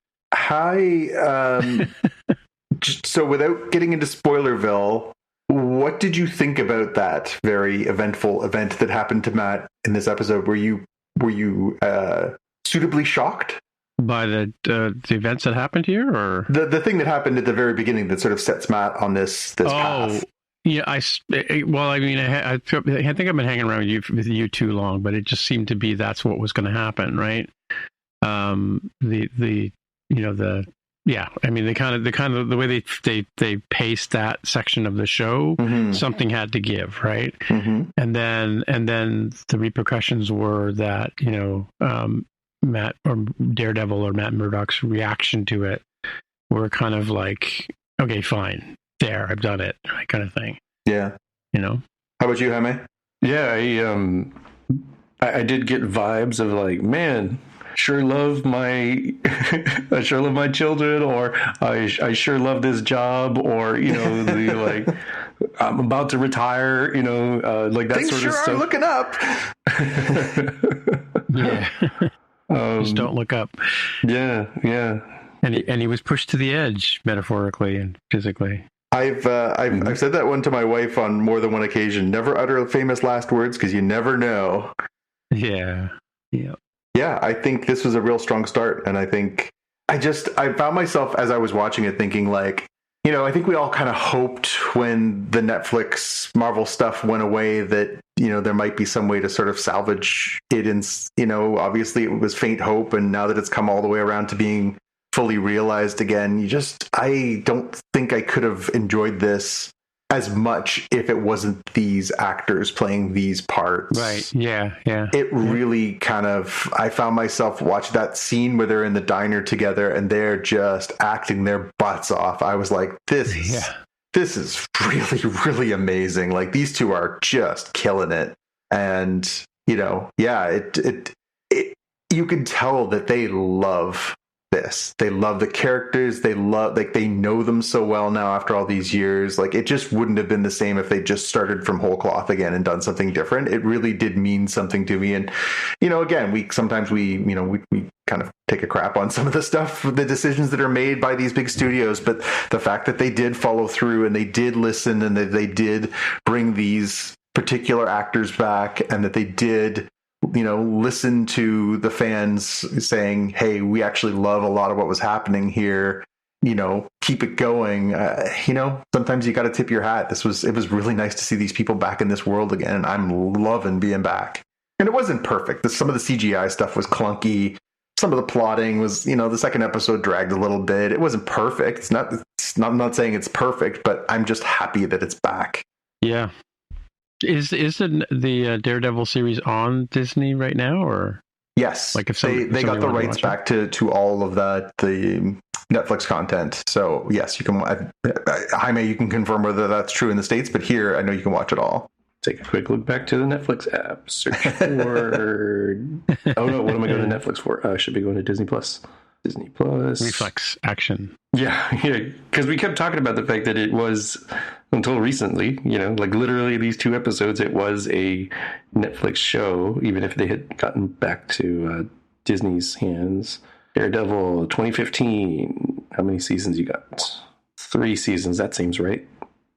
So without getting into Spoilerville, what did you think about that very eventful event that happened to Matt in this episode? Were you suitably shocked by the events that happened here, or the thing that happened at the very beginning that sort of sets Matt on this path? Yeah, I think I've been hanging around with you too long, but it just seemed to be that's what was going to happen, right? The way they paced that section of the show, something had to give, right? And then the repercussions were that Matt or Daredevil or Matt Murdock's reaction to it were kind of like, okay, fine, there, I've done it, right, kind of thing. Yeah. How about you, Jaime? Yeah, I did get vibes of like, man, I sure love my children, or I sure love this job, or the like I'm about to retire, like that things sort sure of stuff. Are looking up. Yeah. Just don't look up. Yeah. And he was pushed to the edge, metaphorically and physically. I've said that one to my wife on more than one occasion. Never utter famous last words, because you never know. Yeah. Yeah, I think this was a real strong start, and I think I found myself as I was watching it thinking, like, I think we all kind of hoped when the Netflix Marvel stuff went away that there might be some way to sort of salvage it, and obviously it was faint hope, and now that it's come all the way around to being fully realized again, I don't think I could have enjoyed this as much if it wasn't these actors playing these parts. Right. Yeah. It really kind of, I found myself watching that scene where they're in the diner together and they're just acting their butts off. I was like, this is really, really amazing. Like, these two are just killing it. And, you can tell that they love this. this. They love the characters. They know them so well now after all these years. Like, it just wouldn't have been the same if they just started from whole cloth again and done something different. It really did mean something to me. And, again, we sometimes kind of take a crap on some of the stuff, the decisions that are made by these big studios. But the fact that they did follow through and they did listen and that they did bring these particular actors back and that they did listen to the fans saying, hey, we actually love a lot of what was happening here, keep it going. Sometimes you got to tip your hat. It was really nice to see these people back in this world again, and I'm loving being back. And it wasn't perfect. Some of the CGI stuff was clunky. Some of the plotting was, the second episode dragged a little bit. It wasn't perfect. I'm not saying it's perfect, but I'm just happy that it's back. Yeah. Is the Daredevil series on Disney right now, or? Yes, like if they got the rights back to all of the Netflix content. So yes, you can. Jaime, you can confirm whether that's true in the States, but here I know you can watch it all. Take a quick look back to the Netflix app. Search for. Oh no, what am I going to Netflix for? I should be going to Disney Plus. Disney Plus. Reflex action. Yeah, because we kept talking about the fact that it was, until recently, like literally these 2 episodes, it was a Netflix show, even if they had gotten back to Disney's hands. Daredevil 2015. How many seasons you got? 3 seasons, that seems right.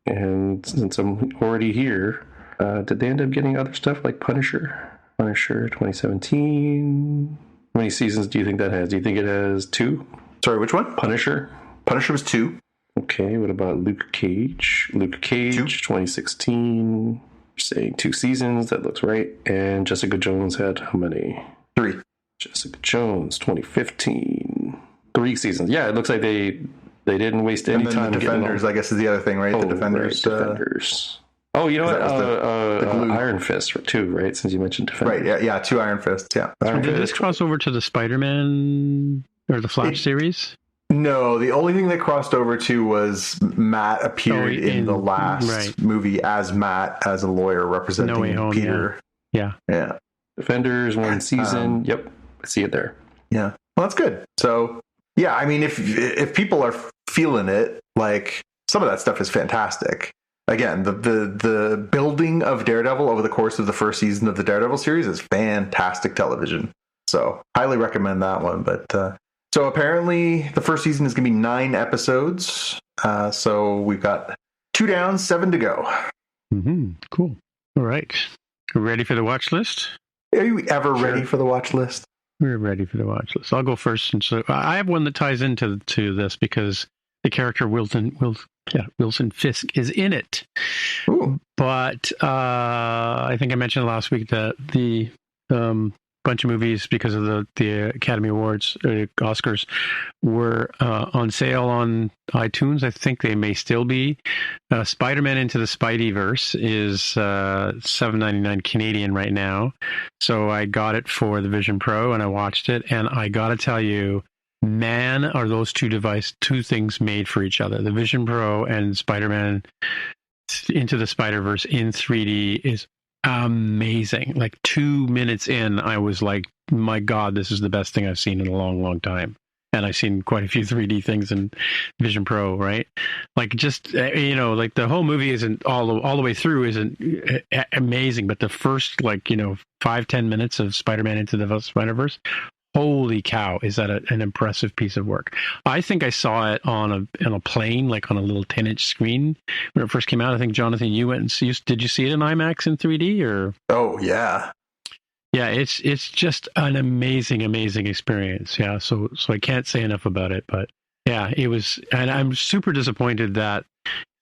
And since I'm already here, did they end up getting other stuff like Punisher? Punisher 2017. How many seasons do you think that has? Do you think it has 2? Sorry, which one? Punisher. Punisher was 2. Okay, what about Luke Cage? Luke Cage, 2. 2016. You're saying 2 seasons, that looks right. And Jessica Jones had how many? 3. Jessica Jones, 2015. 3 seasons. Yeah, it looks like they didn't waste any time. The Defenders, I guess, is the other thing, right? The Defenders. Right, Defenders. Oh, you know what? Iron Fist, too, right? Since you mentioned Defenders. Right, yeah, 2 Iron Fists, yeah. Did this cross over to the Spider-Man or the Flash series? No, the only thing that crossed over to was Matt appeared in the last movie as Matt, as a lawyer representing Peter. Yeah. Defenders, 1 season. Yep, I see it there. Yeah, well, that's good. So, yeah, I mean, if people are feeling it, like, some of that stuff is fantastic. Again, the building of Daredevil over the course of the first season of the Daredevil series is fantastic television. So, highly recommend that one. But so apparently, the first season is going to be 9 episodes. So we've got 2 down, 7 to go. Mm-hmm. Cool. All right. Ready for the watch list? Are you ever ready for the watch list? We're ready for the watch list. I'll go first. And so I have one that ties into this because the character Wilson Fisk is in it. Ooh. But I think I mentioned last week that the bunch of movies, because of the Academy Awards, Oscars, were on sale on iTunes. I think they may still be. Spider-Man Into the Spideyverse is $7.99 Canadian right now. So I got it for the Vision Pro and I watched it, and I got to tell you, man, are those two things made for each other. The Vision Pro and Spider-Man Into the Spider-Verse in 3D is amazing. Like 2 minutes in, I was like, my God, this is the best thing I've seen in a long, long time. And I've seen quite a few 3D things in Vision Pro, right? Like just, like the whole movie isn't all the way through isn't amazing, but the first 5-10 minutes of Spider-Man Into the Spider-Verse, holy cow, is that an impressive piece of work. I think I saw it on a plane, like on a little 10-inch screen when it first came out. I think, Jonathan, you went and did you see it in IMAX in 3D or? Oh, yeah. Yeah, it's just an amazing, amazing experience. Yeah, so I can't say enough about it, but yeah, it was, and I'm super disappointed that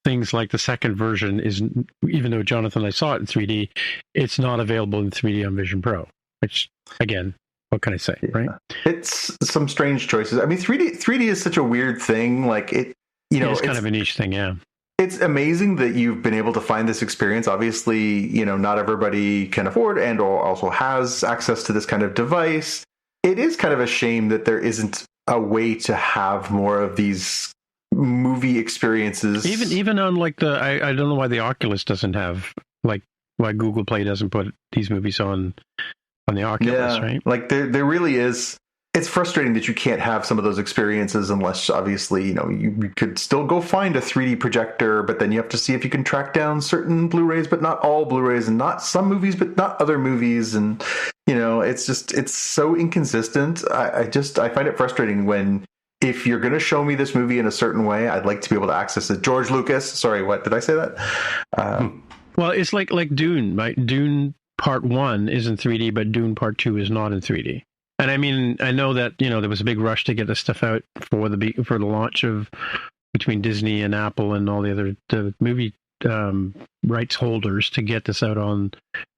things like the second version isn't, even though, Jonathan, I saw it in 3D, it's not available in 3D on Vision Pro, which, again, what can I say, right? It's some strange choices. I mean, 3D is such a weird thing. Like it it's kind of a niche thing, yeah. It's amazing that you've been able to find this experience. Obviously, not everybody can afford and or also has access to this kind of device. It is kind of a shame that there isn't a way to have more of these movie experiences. Even on like I don't know why the Oculus doesn't have, like why Google Play doesn't put these movies on the Oculus, right? Like there really is. it's frustrating that you can't have some of those experiences unless, obviously, you could still go find a 3D projector, but then you have to see if you can track down certain Blu-rays, but not all Blu-rays, and not some movies, but not other movies. And, it's so inconsistent. I find it frustrating when, if you're going to show me this movie in a certain way, I'd like to be able to access it. George Lucas, sorry, what did I say that? Well, it's like Dune, right? Dune Part 1 is in 3D, but Dune Part 2 is not in 3D. And I mean, I know that, there was a big rush to get this stuff out for the launch of, between Disney and Apple and all the movie rights holders, to get this out on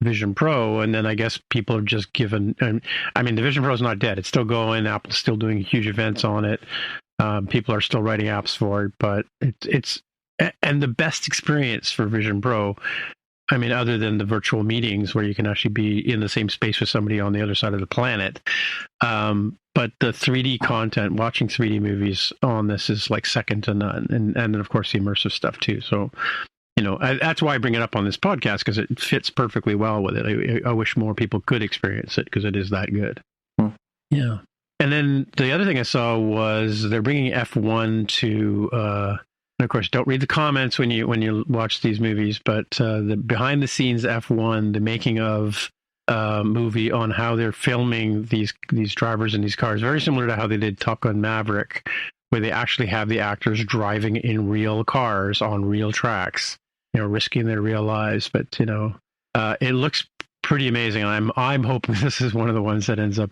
Vision Pro. And then I guess people have just given, and I mean, the Vision Pro is not dead. It's still going. Apple's still doing huge events on it. People are still writing apps for it, but it's and the best experience for Vision Pro, I mean, other than the virtual meetings where you can actually be in the same space with somebody on the other side of the planet. But the 3D content, watching 3D movies on this is like second to none. And then, of course, the immersive stuff too. So, that's why I bring it up on this podcast, because it fits perfectly well with it. I wish more people could experience it, because it is that good. Yeah. And then the other thing I saw was they're bringing F1 to... and of course, don't read the comments when you watch these movies, but the behind the scenes F1, the making of movie on how they're filming these drivers in these cars, very similar to how they did Top Gun Maverick, where they actually have the actors driving in real cars on real tracks, risking their real lives. But it looks pretty amazing. I'm hoping this is one of the ones that ends up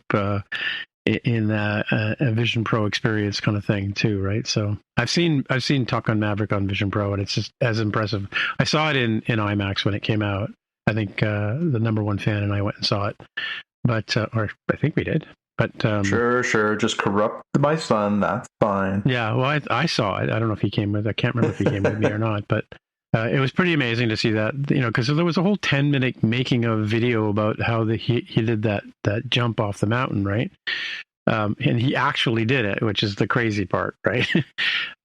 in a Vision Pro experience kind of thing too, right? So I've seen Top Gun Maverick on Vision Pro, and it's just as impressive. I saw it in IMAX when it came out. I think the number one fan and I went and saw it, but or I think we did. But sure, just corrupt my son. That's fine. Yeah, well, I saw it. I don't know if he came with. I can't remember if he came with me or not, but. It was pretty amazing to see that, because there was a whole 10-minute making of video about how he did that jump off the mountain, right? And he actually did it, which is the crazy part, right?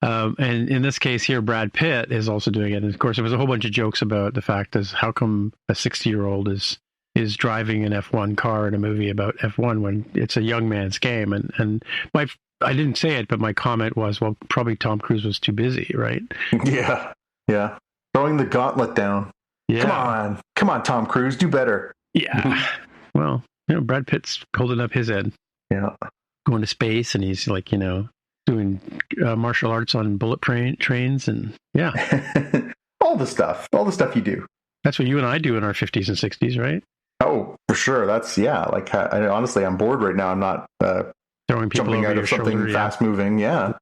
And in this case here, Brad Pitt is also doing it. And of course, there was a whole bunch of jokes about the fact is how come a 60-year-old is driving an F1 car in a movie about F1 when it's a young man's game. And I didn't say it, but my comment was, well, probably Tom Cruise was too busy, right? Yeah. Throwing the gauntlet down. Yeah. Come on, Tom Cruise, do better. Yeah. Well, Brad Pitt's holding up his end. Yeah. Going to space, and he's like, doing martial arts on bullet trains, and yeah. all the stuff you do. That's what you and I do in our 50s and 60s, right? Oh, for sure. That's, like, honestly, I'm bored right now. I'm not throwing people jumping over out of something shoulder, fast moving. Yeah.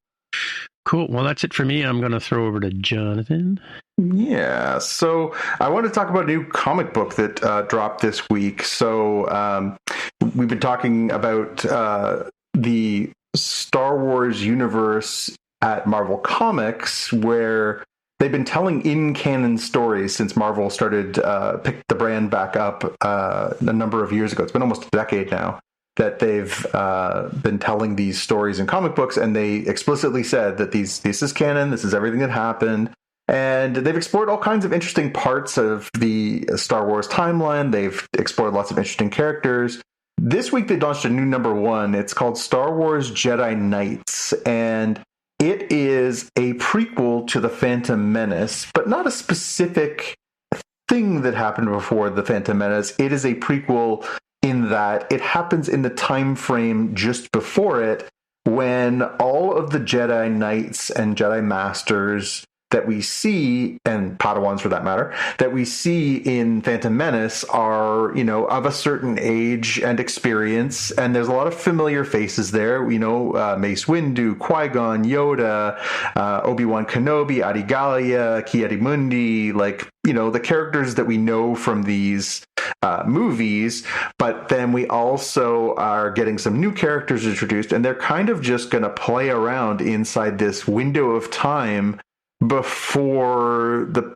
Cool. Well, that's it for me. I'm going to throw over to Jonathan. Yeah. So I want to talk about a new comic book that dropped this week. So we've been talking about the Star Wars universe at Marvel Comics, where they've been telling in-canon stories since Marvel started pick the brand back up a number of years ago. It's been almost a decade now that they've been telling these stories in comic books, and they explicitly said that this is canon, this is everything that happened. And they've explored all kinds of interesting parts of the Star Wars timeline. They've explored lots of interesting characters. This week they launched a new number 1. It's called Star Wars Jedi Knights, and it is a prequel to The Phantom Menace, but not a specific thing that happened before The Phantom Menace. It is a prequel in that it happens in the time frame just before it, when all of the Jedi Knights and Jedi Masters that we see, and Padawans for that matter, that we see in Phantom Menace are, of a certain age and experience, and there's a lot of familiar faces there. Mace Windu, Qui-Gon, Yoda, Obi-Wan Kenobi, Adi Gallia, Ki-Adi-Mundi, the characters that we know from these movies, but then we also are getting some new characters introduced, and they're kind of just going to play around inside this window of time before the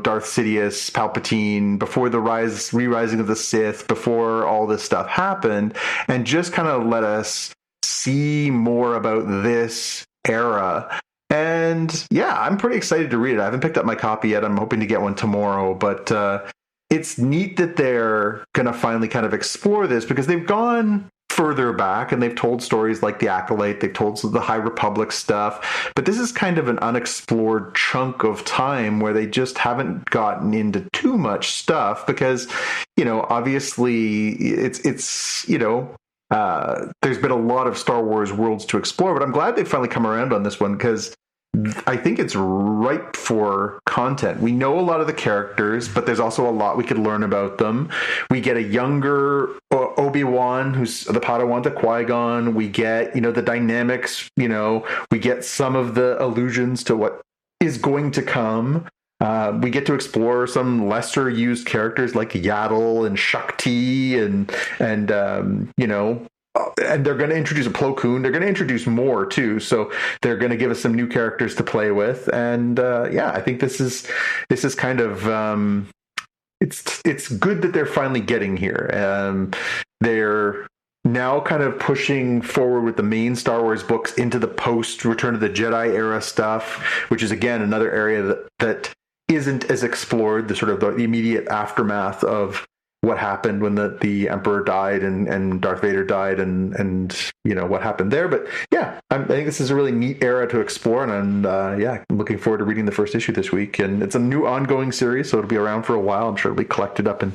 Darth Sidious, Palpatine, before the re-rising of the Sith, before all this stuff happened, and just kind of let us see more about this era. And yeah, I'm pretty excited to read it. I haven't picked up my copy yet. I'm hoping to get one tomorrow, but it's neat that they're going to finally kind of explore this, because they've gone further back, and they've told stories like the Acolyte, they've told the High Republic stuff, but this is kind of an unexplored chunk of time where they just haven't gotten into too much stuff because, obviously it's there's been a lot of Star Wars worlds to explore, but I'm glad they've finally come around on this one because I think it's ripe for content. We know a lot of the characters, but there's also a lot we could learn about them. We get a younger Obi-Wan, who's the Padawan to Qui-Gon. We get, the dynamics, we get some of the allusions to what is going to come. We get to explore some lesser used characters like Yaddle and Shakti and they're going to introduce a Plo Koon. They're going to introduce more too. So they're going to give us some new characters to play with. And I think this is kind of it's good that they're finally getting here. They're now kind of pushing forward with the main Star Wars books into the post Return of the Jedi era stuff, which is again another area that isn't as explored. The sort of the immediate aftermath of what happened when the Emperor died and Darth Vader died and what happened there. But yeah, I think this is a really neat era to explore, and I'm looking forward to reading the first issue this week. And it's a new ongoing series, so it'll be around for a while. I'm sure it'll be collected up in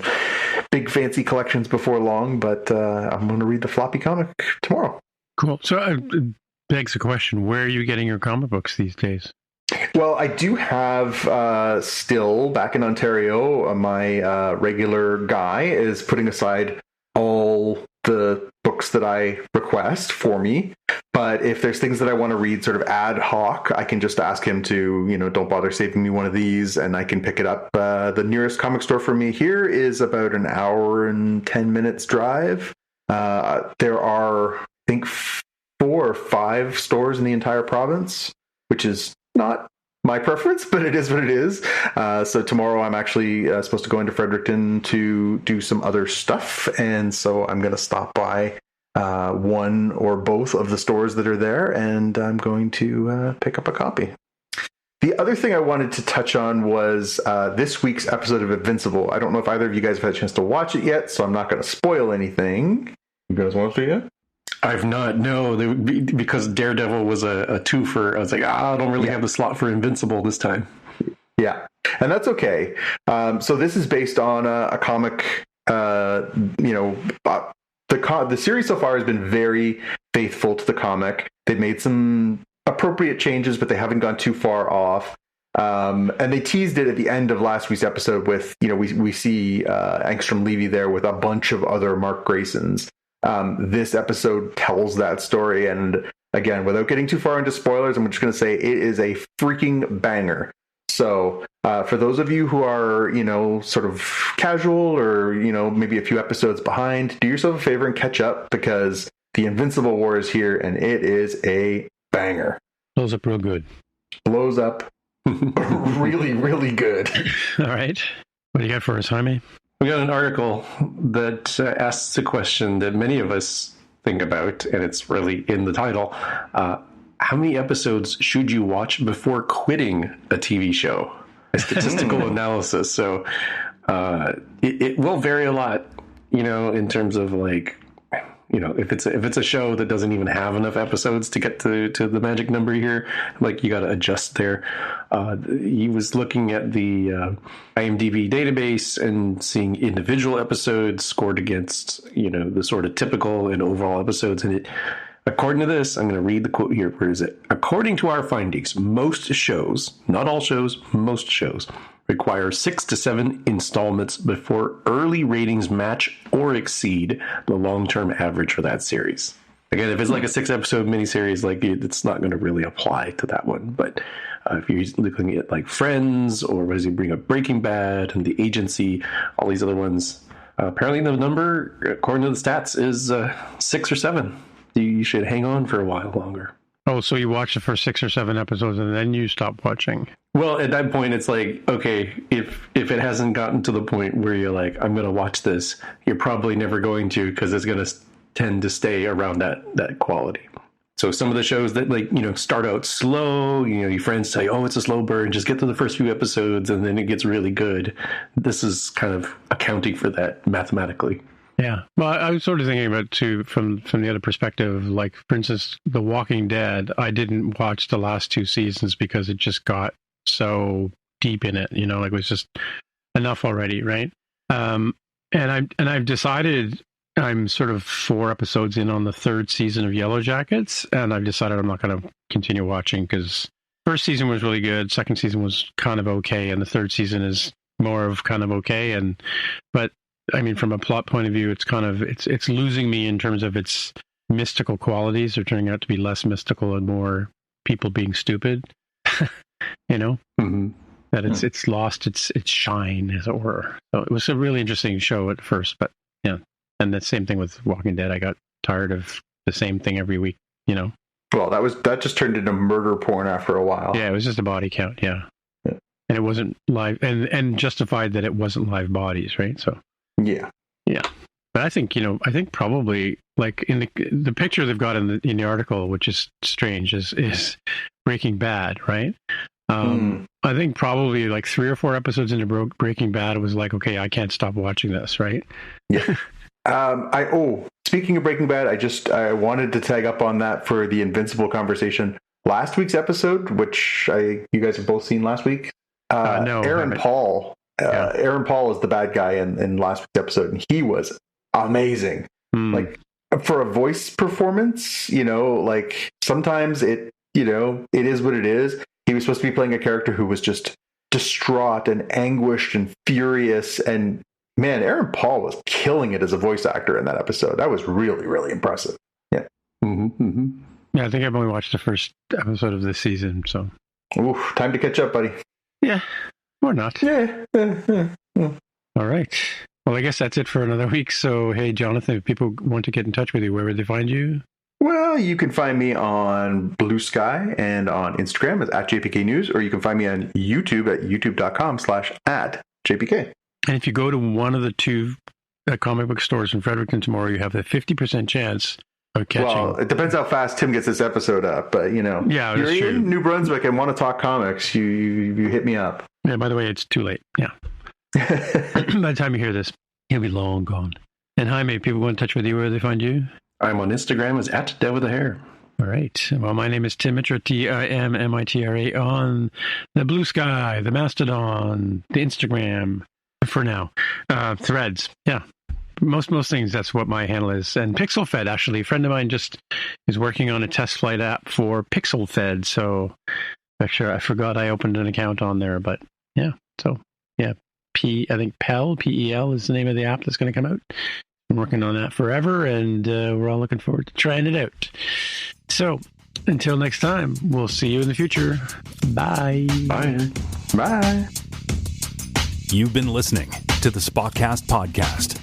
big fancy collections before long, but I'm going to read the floppy comic tomorrow. Cool. So it begs the question, where are you getting your comic books these days? Well, I do have still back in Ontario, my regular guy is putting aside all the books that I request for me. But if there's things that I want to read sort of ad hoc, I can just ask him to, don't bother saving me one of these, and I can pick it up. The nearest comic store for me here is about an hour and 10 minutes drive. There are, I think, 4 or 5 stores in the entire province, which is not my preference, but it is what it is. So tomorrow I'm actually supposed to go into Fredericton to do some other stuff. And so I'm going to stop by one or both of the stores that are there, and I'm going to pick up a copy. The other thing I wanted to touch on was this week's episode of Invincible. I don't know if either of you guys have had a chance to watch it yet, so I'm not going to spoil anything. You guys watched it yet? I've not, no, because Daredevil was a twofer. I was like, I don't really have the slot for Invincible this time. Yeah, and that's okay. So this is based on a comic. The series so far has been very faithful to the comic. They've made some appropriate changes, but they haven't gone too far off. And they teased it at the end of last week's episode with, we see Angstrom Levy there with a bunch of other Mark Graysons. This episode tells that story, and again, without getting too far into spoilers, I'm just going to say it is a freaking banger. So for those of you who are, sort of casual or, maybe a few episodes behind, do yourself a favor and catch up, because the Invincible War is here, and it is a banger. Blows up real good. Blows up really, really good. All right. What do you got for us, Jaime? We got an article that asks a question that many of us think about, and it's really in the title. How many episodes should you watch before quitting a TV show? A statistical analysis. So it will vary a lot, in terms of if it's a show that doesn't even have enough episodes to get to the magic number here, you got to adjust there. He was looking at the IMDb database and seeing individual episodes scored against, the sort of typical and overall episodes. And according to this, I'm going to read the quote here. Where is it? According to our findings, most shows, not all shows, most shows, require 6 to 7 installments before early ratings match or exceed the long-term average for that series. Again, if it's like a 6-episode miniseries, it's not going to really apply to that one. But if you're looking at Friends, or as you bring up Breaking Bad and The Agency, all these other ones, apparently the number, according to the stats, is 6 or 7. You should hang on for a while longer. Oh, so you watch the first 6 or 7 episodes and then you stop watching? Well, at that point, it's okay, if it hasn't gotten to the point where you're I'm going to watch this, you're probably never going to, because it's going to tend to stay around that quality. So some of the shows that start out slow, your friends tell you, oh, it's a slow burn, just get to the first few episodes and then it gets really good. This is kind of accounting for that mathematically. Yeah. Well, I was sort of thinking about too from the other perspective. Like, for instance, The Walking Dead. I didn't watch the last 2 seasons because it just got so deep in it. Like it was just enough already, right? And I've decided I'm sort of 4 episodes in on the 3rd season of Yellow Jackets, and I've decided I'm not going to continue watching because first season was really good, second season was kind of okay, and the 3rd season is more of kind of okay. But I mean, from a plot point of view, it's kind of it's losing me in terms of its mystical qualities. They're turning out to be less mystical and more people being stupid. Mm-hmm. That it's lost its shine, as it were. So it was a really interesting show at first, but yeah. And the same thing with Walking Dead. I got tired of the same thing every week. Well, that just turned into murder porn after a while. Yeah, it was just a body count. Yeah. And it wasn't live, and justified that it wasn't live bodies, right? So. Yeah. But I think probably like in the picture they've got in the article, which is strange, is Breaking Bad, right? I think probably like 3 or 4 episodes into Breaking Bad, it was like, okay, I can't stop watching this, right? Yeah. Speaking of Breaking Bad, I wanted to tag up on that for the Invincible conversation. Last week's episode, which you guys have both seen last week. No, Aaron Paul. Aaron Paul is the bad guy in last week's episode, and he was amazing. Like, for a voice performance, like sometimes it is what it is. He was supposed to be playing a character who was just distraught and anguished and furious, and man, Aaron Paul was killing it as a voice actor in that episode. That was really, really impressive. Yeah. Yeah, I think I've only watched the first episode of this season, so. Oof, time to catch up, buddy. Yeah, or not. Yeah. All right. Well, I guess that's it for another week. So, hey, Jonathan, if people want to get in touch with you, where would they find you? Well, you can find me on Blue Sky and on Instagram at JPK News, or you can find me on YouTube at youtube.com/@JPK. And if you go to one of the 2 comic book stores in Fredericton tomorrow, you have a 50% chance of catching. Well, it depends how fast Tim gets this episode up, but yeah, you're true. in New Brunswick and want to talk comics, you hit me up. Yeah, by the way, it's too late. Yeah. By the time you hear this, he'll be long gone. And Jaime, if people want in touch with you, where do they find you? I'm on Instagram as @DevWithAHair. All right. Well, my name is Tim Mitra, TIMMITRA, on the Blue Sky, the Mastodon, the Instagram, for now. Threads. Yeah. Most things, that's what my handle is. And PixelFed, actually, a friend of mine just is working on a test flight app for PixelFed. So actually, I forgot I opened an account on there, but yeah. So yeah, I think PEL, PEL is the name of the app that's going to come out. I'm working on that forever, and we're all looking forward to trying it out. So until next time, we'll see you in the future. Bye. Bye. Bye. You've been listening to the Spotcast podcast.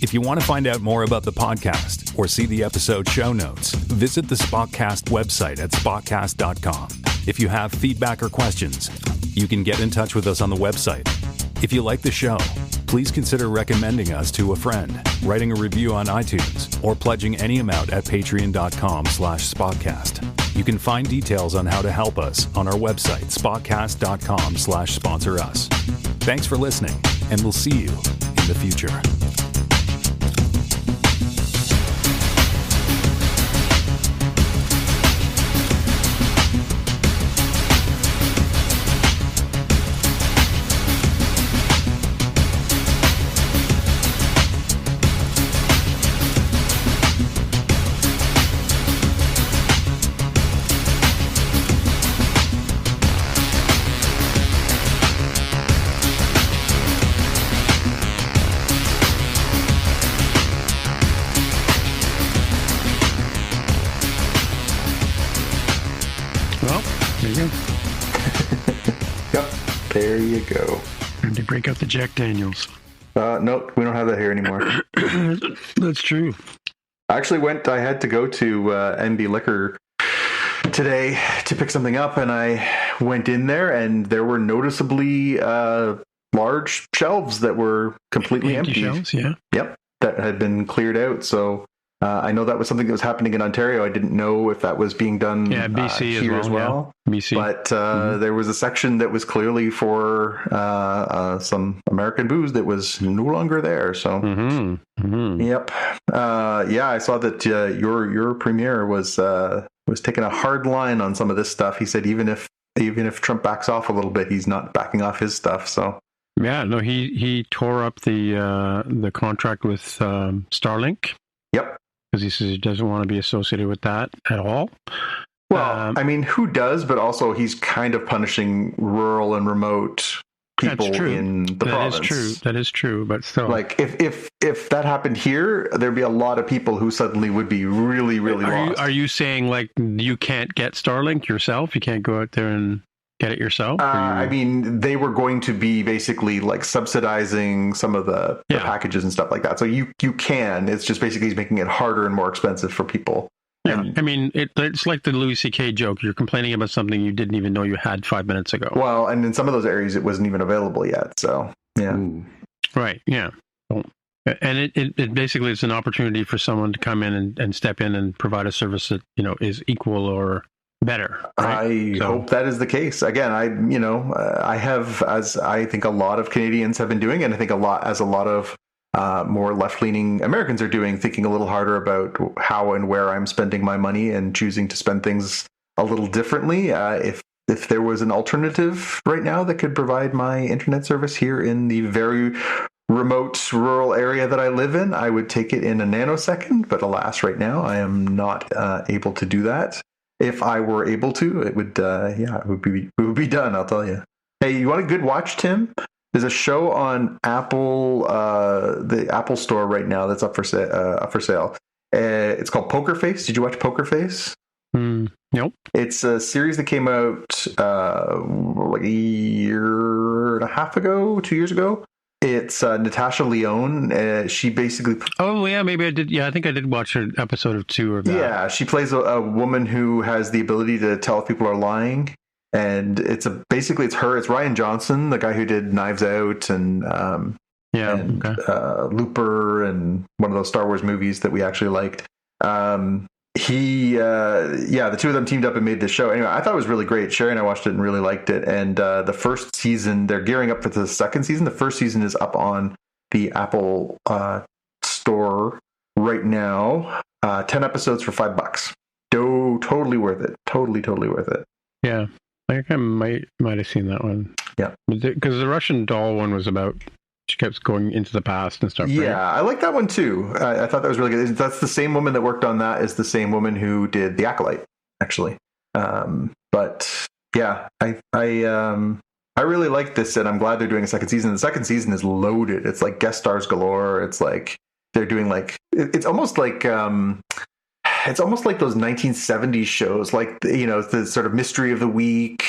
If you want to find out more about the podcast or see the episode show notes, visit the Spotcast website at spotcast.com. If you have feedback or questions, you can get in touch with us on the website. If you like the show, please consider recommending us to a friend, writing a review on iTunes, or pledging any amount at patreon.com/spotcast. You can find details on how to help us on our website, spotcast.com/sponsor us. Thanks for listening, and we'll see you in the future. There you go. Time to break out the Jack Daniels. Nope, we don't have that here anymore. That's true. I had to go to NB Liquor today to pick something up, and I went in there, and there were noticeably large shelves that were completely empty. Shelves, yeah. Yep, that had been cleared out. So I know that was something that was happening in Ontario. I didn't know if that was being done BC here as well. Yeah. BC. But there was a section that was clearly for some American booze that was no longer there. So, yep. I saw that your premier was taking a hard line on some of this stuff. He said even if Trump backs off a little bit, he's not backing off his stuff. So. Yeah, no, he tore up the contract with Starlink. Yep. Because he says he doesn't want to be associated with that at all. Well, I mean, who does? But also, he's kind of punishing rural and remote people in the province. That is true. But still, like if that happened here, there'd be a lot of people who suddenly would be really, really lost. Are you saying like you can't get Starlink yourself? You can't go out there and get it yourself? I mean, they were going to be basically like subsidizing some of the packages and stuff like that. So you can. It's just basically he's making it harder and more expensive for people. Yeah, I mean, it's like the Louis C.K. joke. You're complaining about something you didn't even know you had 5 minutes ago. Well, and in some of those areas, it wasn't even available yet. So, yeah. Right, yeah. And it basically is an opportunity for someone to come in and step in and provide a service that, is equal or better. Right? I hope that is the case. Again, I have, as I think a lot of Canadians have been doing, and I think a lot of more left-leaning Americans are doing, thinking a little harder about how and where I'm spending my money and choosing to spend things a little differently. If there was an alternative right now that could provide my internet service here in the very remote rural area that I live in, I would take it in a nanosecond. But alas, right now I am not able to do that. If I were able to, it would be done. I'll tell you. Hey, you want a good watch, Tim? There's a show on Apple, the Apple Store right now that's up for sale. It's called Poker Face. Did you watch Poker Face? Nope. It's a series that came out like a year and a half ago, 2 years ago. It's Natasha Lyonne. She basically... Oh, yeah, maybe I did. Yeah, I think I did watch an episode or two of that. Yeah, she plays a woman who has the ability to tell if people are lying. And it's her. It's Rian Johnson, the guy who did Knives Out and Looper and one of those Star Wars movies that we actually liked. The two of them teamed up and made this show. Anyway, I thought it was really great. Sherry and I watched it and really liked it. And the first season, they're gearing up for the second season. The first season is up on the Apple store right now. 10 episodes for $5. Totally worth it. Totally worth it. Yeah. I think I might have seen that one. Yeah. Because the Russian doll one was about, she kept going into the past and stuff. Yeah, right? I like that one too. I thought that was really good. That's the same woman that worked on that is the same woman who did The Acolyte, actually. But yeah, I really like this, and I'm glad they're doing a second season. The second season is loaded. It's like guest stars galore. It's like they're doing like it's almost like those 1970s shows, like, the sort of mystery of the week,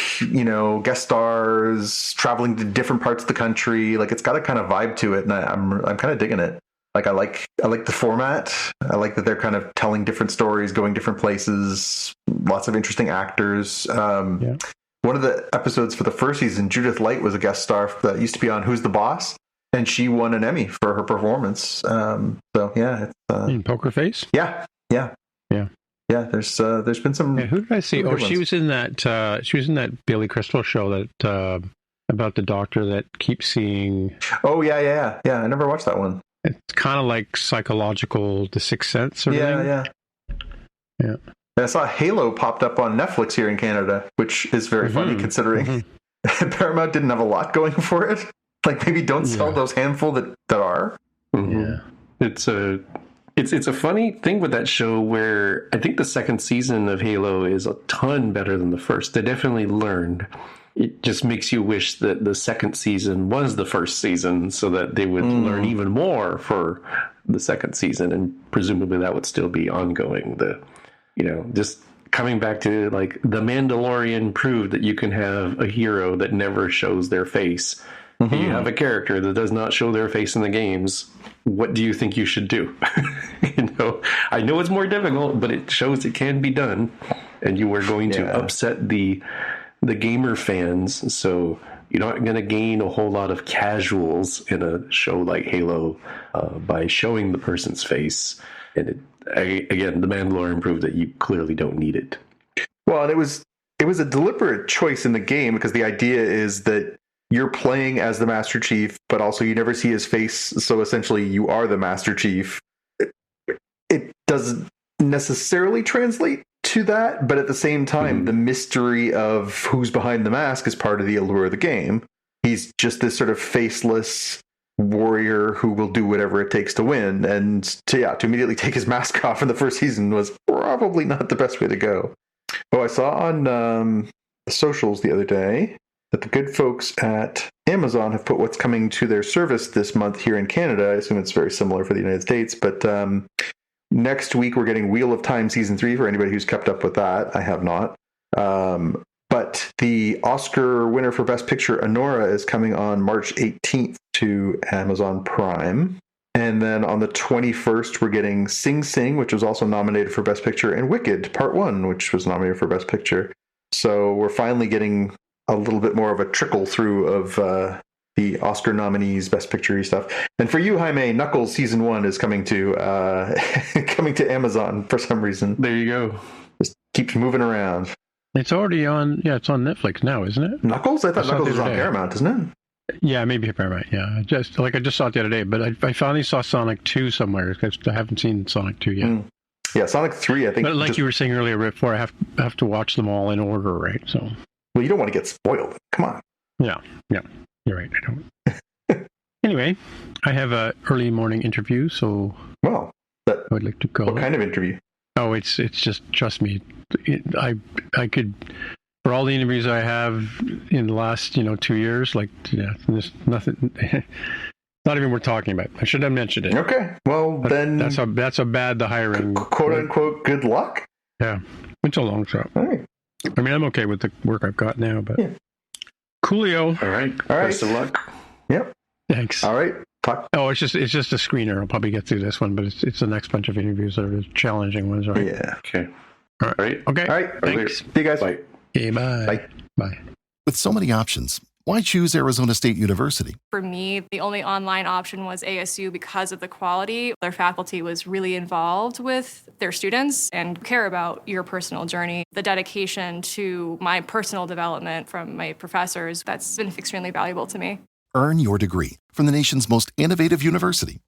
guest stars traveling to different parts of the country. Like, it's got a kind of vibe to it, and I'm kind of digging it. Like, I like the format. I like that they're kind of telling different stories, going different places, lots of interesting actors. One of the episodes for the first season, Judith Light was a guest star that used to be on Who's the Boss, and she won an Emmy for her performance. In Poker Face? Yeah. There's been some. Yeah, who did I see? Oh, she was in that. She was in that Billy Crystal show that about the doctor that keeps seeing. Oh yeah. I never watched that one. It's kind of like psychological, The Sixth Sense. Sort of thing. Yeah. I saw Halo popped up on Netflix here in Canada, which is very funny considering Paramount didn't have a lot going for it. Like, maybe don't sell those handful that are. Yeah, It's a funny thing with that show where I think the second season of Halo is a ton better than the first. They definitely learned. It just makes you wish that the second season was the first season so that they would learn even more for the second season, and presumably that would still be ongoing. Just coming back to, like, The Mandalorian proved that you can have a hero that never shows their face. Mm-hmm. You have a character that does not show their face in the games. What do you think you should do? I know it's more difficult, but it shows it can be done, and you are going to upset the gamer fans. So you're not going to gain a whole lot of casuals in a show like Halo by showing the person's face. And again, The Mandalorian proved that you clearly don't need it. Well, and it was a deliberate choice in the game because the idea is that you're playing as the Master Chief, but also you never see his face. So essentially, you are the Master Chief. It doesn't necessarily translate to that, but at the same time, the mystery of who's behind the mask is part of the allure of the game. He's just this sort of faceless warrior who will do whatever it takes to win, and to immediately take his mask off in the first season was probably not the best way to go. Oh, I saw on the socials the other day that the good folks at Amazon have put what's coming to their service this month here in Canada. I assume it's very similar for the United States, but next week we're getting Wheel of Time Season 3 for anybody who's kept up with that. I have not. But the Oscar winner for Best Picture, Anora, is coming on March 18th to Amazon Prime. And then on the 21st, we're getting Sing Sing, which was also nominated for Best Picture, and Wicked, Part 1, which was nominated for Best Picture. So we're finally getting a little bit more of a trickle through of the Oscar nominees, Best Picture stuff. And for you, Jaime, Knuckles Season 1 is coming to Amazon for some reason. There you go. Just keeps moving around. It's already on, it's on Netflix now, isn't it? Knuckles? I thought Knuckles was on Paramount, isn't it? Yeah, maybe Paramount, yeah. I just saw it the other day, but I finally saw Sonic 2 somewhere, because I haven't seen Sonic 2 yet. Yeah, Sonic 3, I think. But like you were saying earlier, before, I have to watch them all in order, right? So. Well, you don't want to get spoiled. Come on. Yeah, you're right, I don't. Anyway, I have a early morning interview, so well, I would like to go. What kind of interview? Oh, it's just, trust me, I could, for all the interviews I have in the last 2 years, there's nothing, not even worth talking about. I should have mentioned it. Okay, well then that's how bad the hiring, quote unquote, good luck. Yeah, it's a long shot. All right. I mean, I'm okay with the work I've got now, but Coolio. All right. Best of luck. Yep. Thanks. All right. Oh, it's just a screener. I'll probably get through this one, but it's the next bunch of interviews that are the challenging ones, right? Yeah. Okay. All right. Okay. All right. Thanks. See you guys. Bye. Okay, bye. Bye. Bye. With so many options, why choose Arizona State University? For me, the only online option was ASU because of the quality. Their faculty was really involved with their students and care about your personal journey. The dedication to my personal development from my professors, that's been extremely valuable to me. Earn your degree from the nation's most innovative university.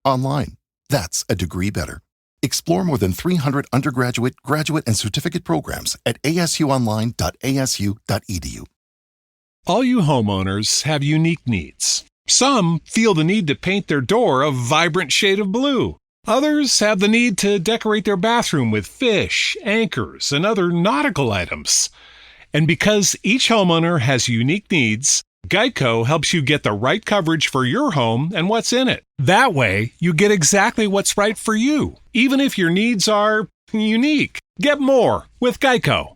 Online. That's a degree better. Explore more than 300 undergraduate, graduate, and certificate programs at asuonline.asu.edu. All you homeowners have unique needs. Some feel the need to paint their door a vibrant shade of blue. Others have the need to decorate their bathroom with fish, anchors, and other nautical items. And because each homeowner has unique needs, Geico helps you get the right coverage for your home and what's in it. That way, you get exactly what's right for you, even if your needs are unique. Get more with Geico.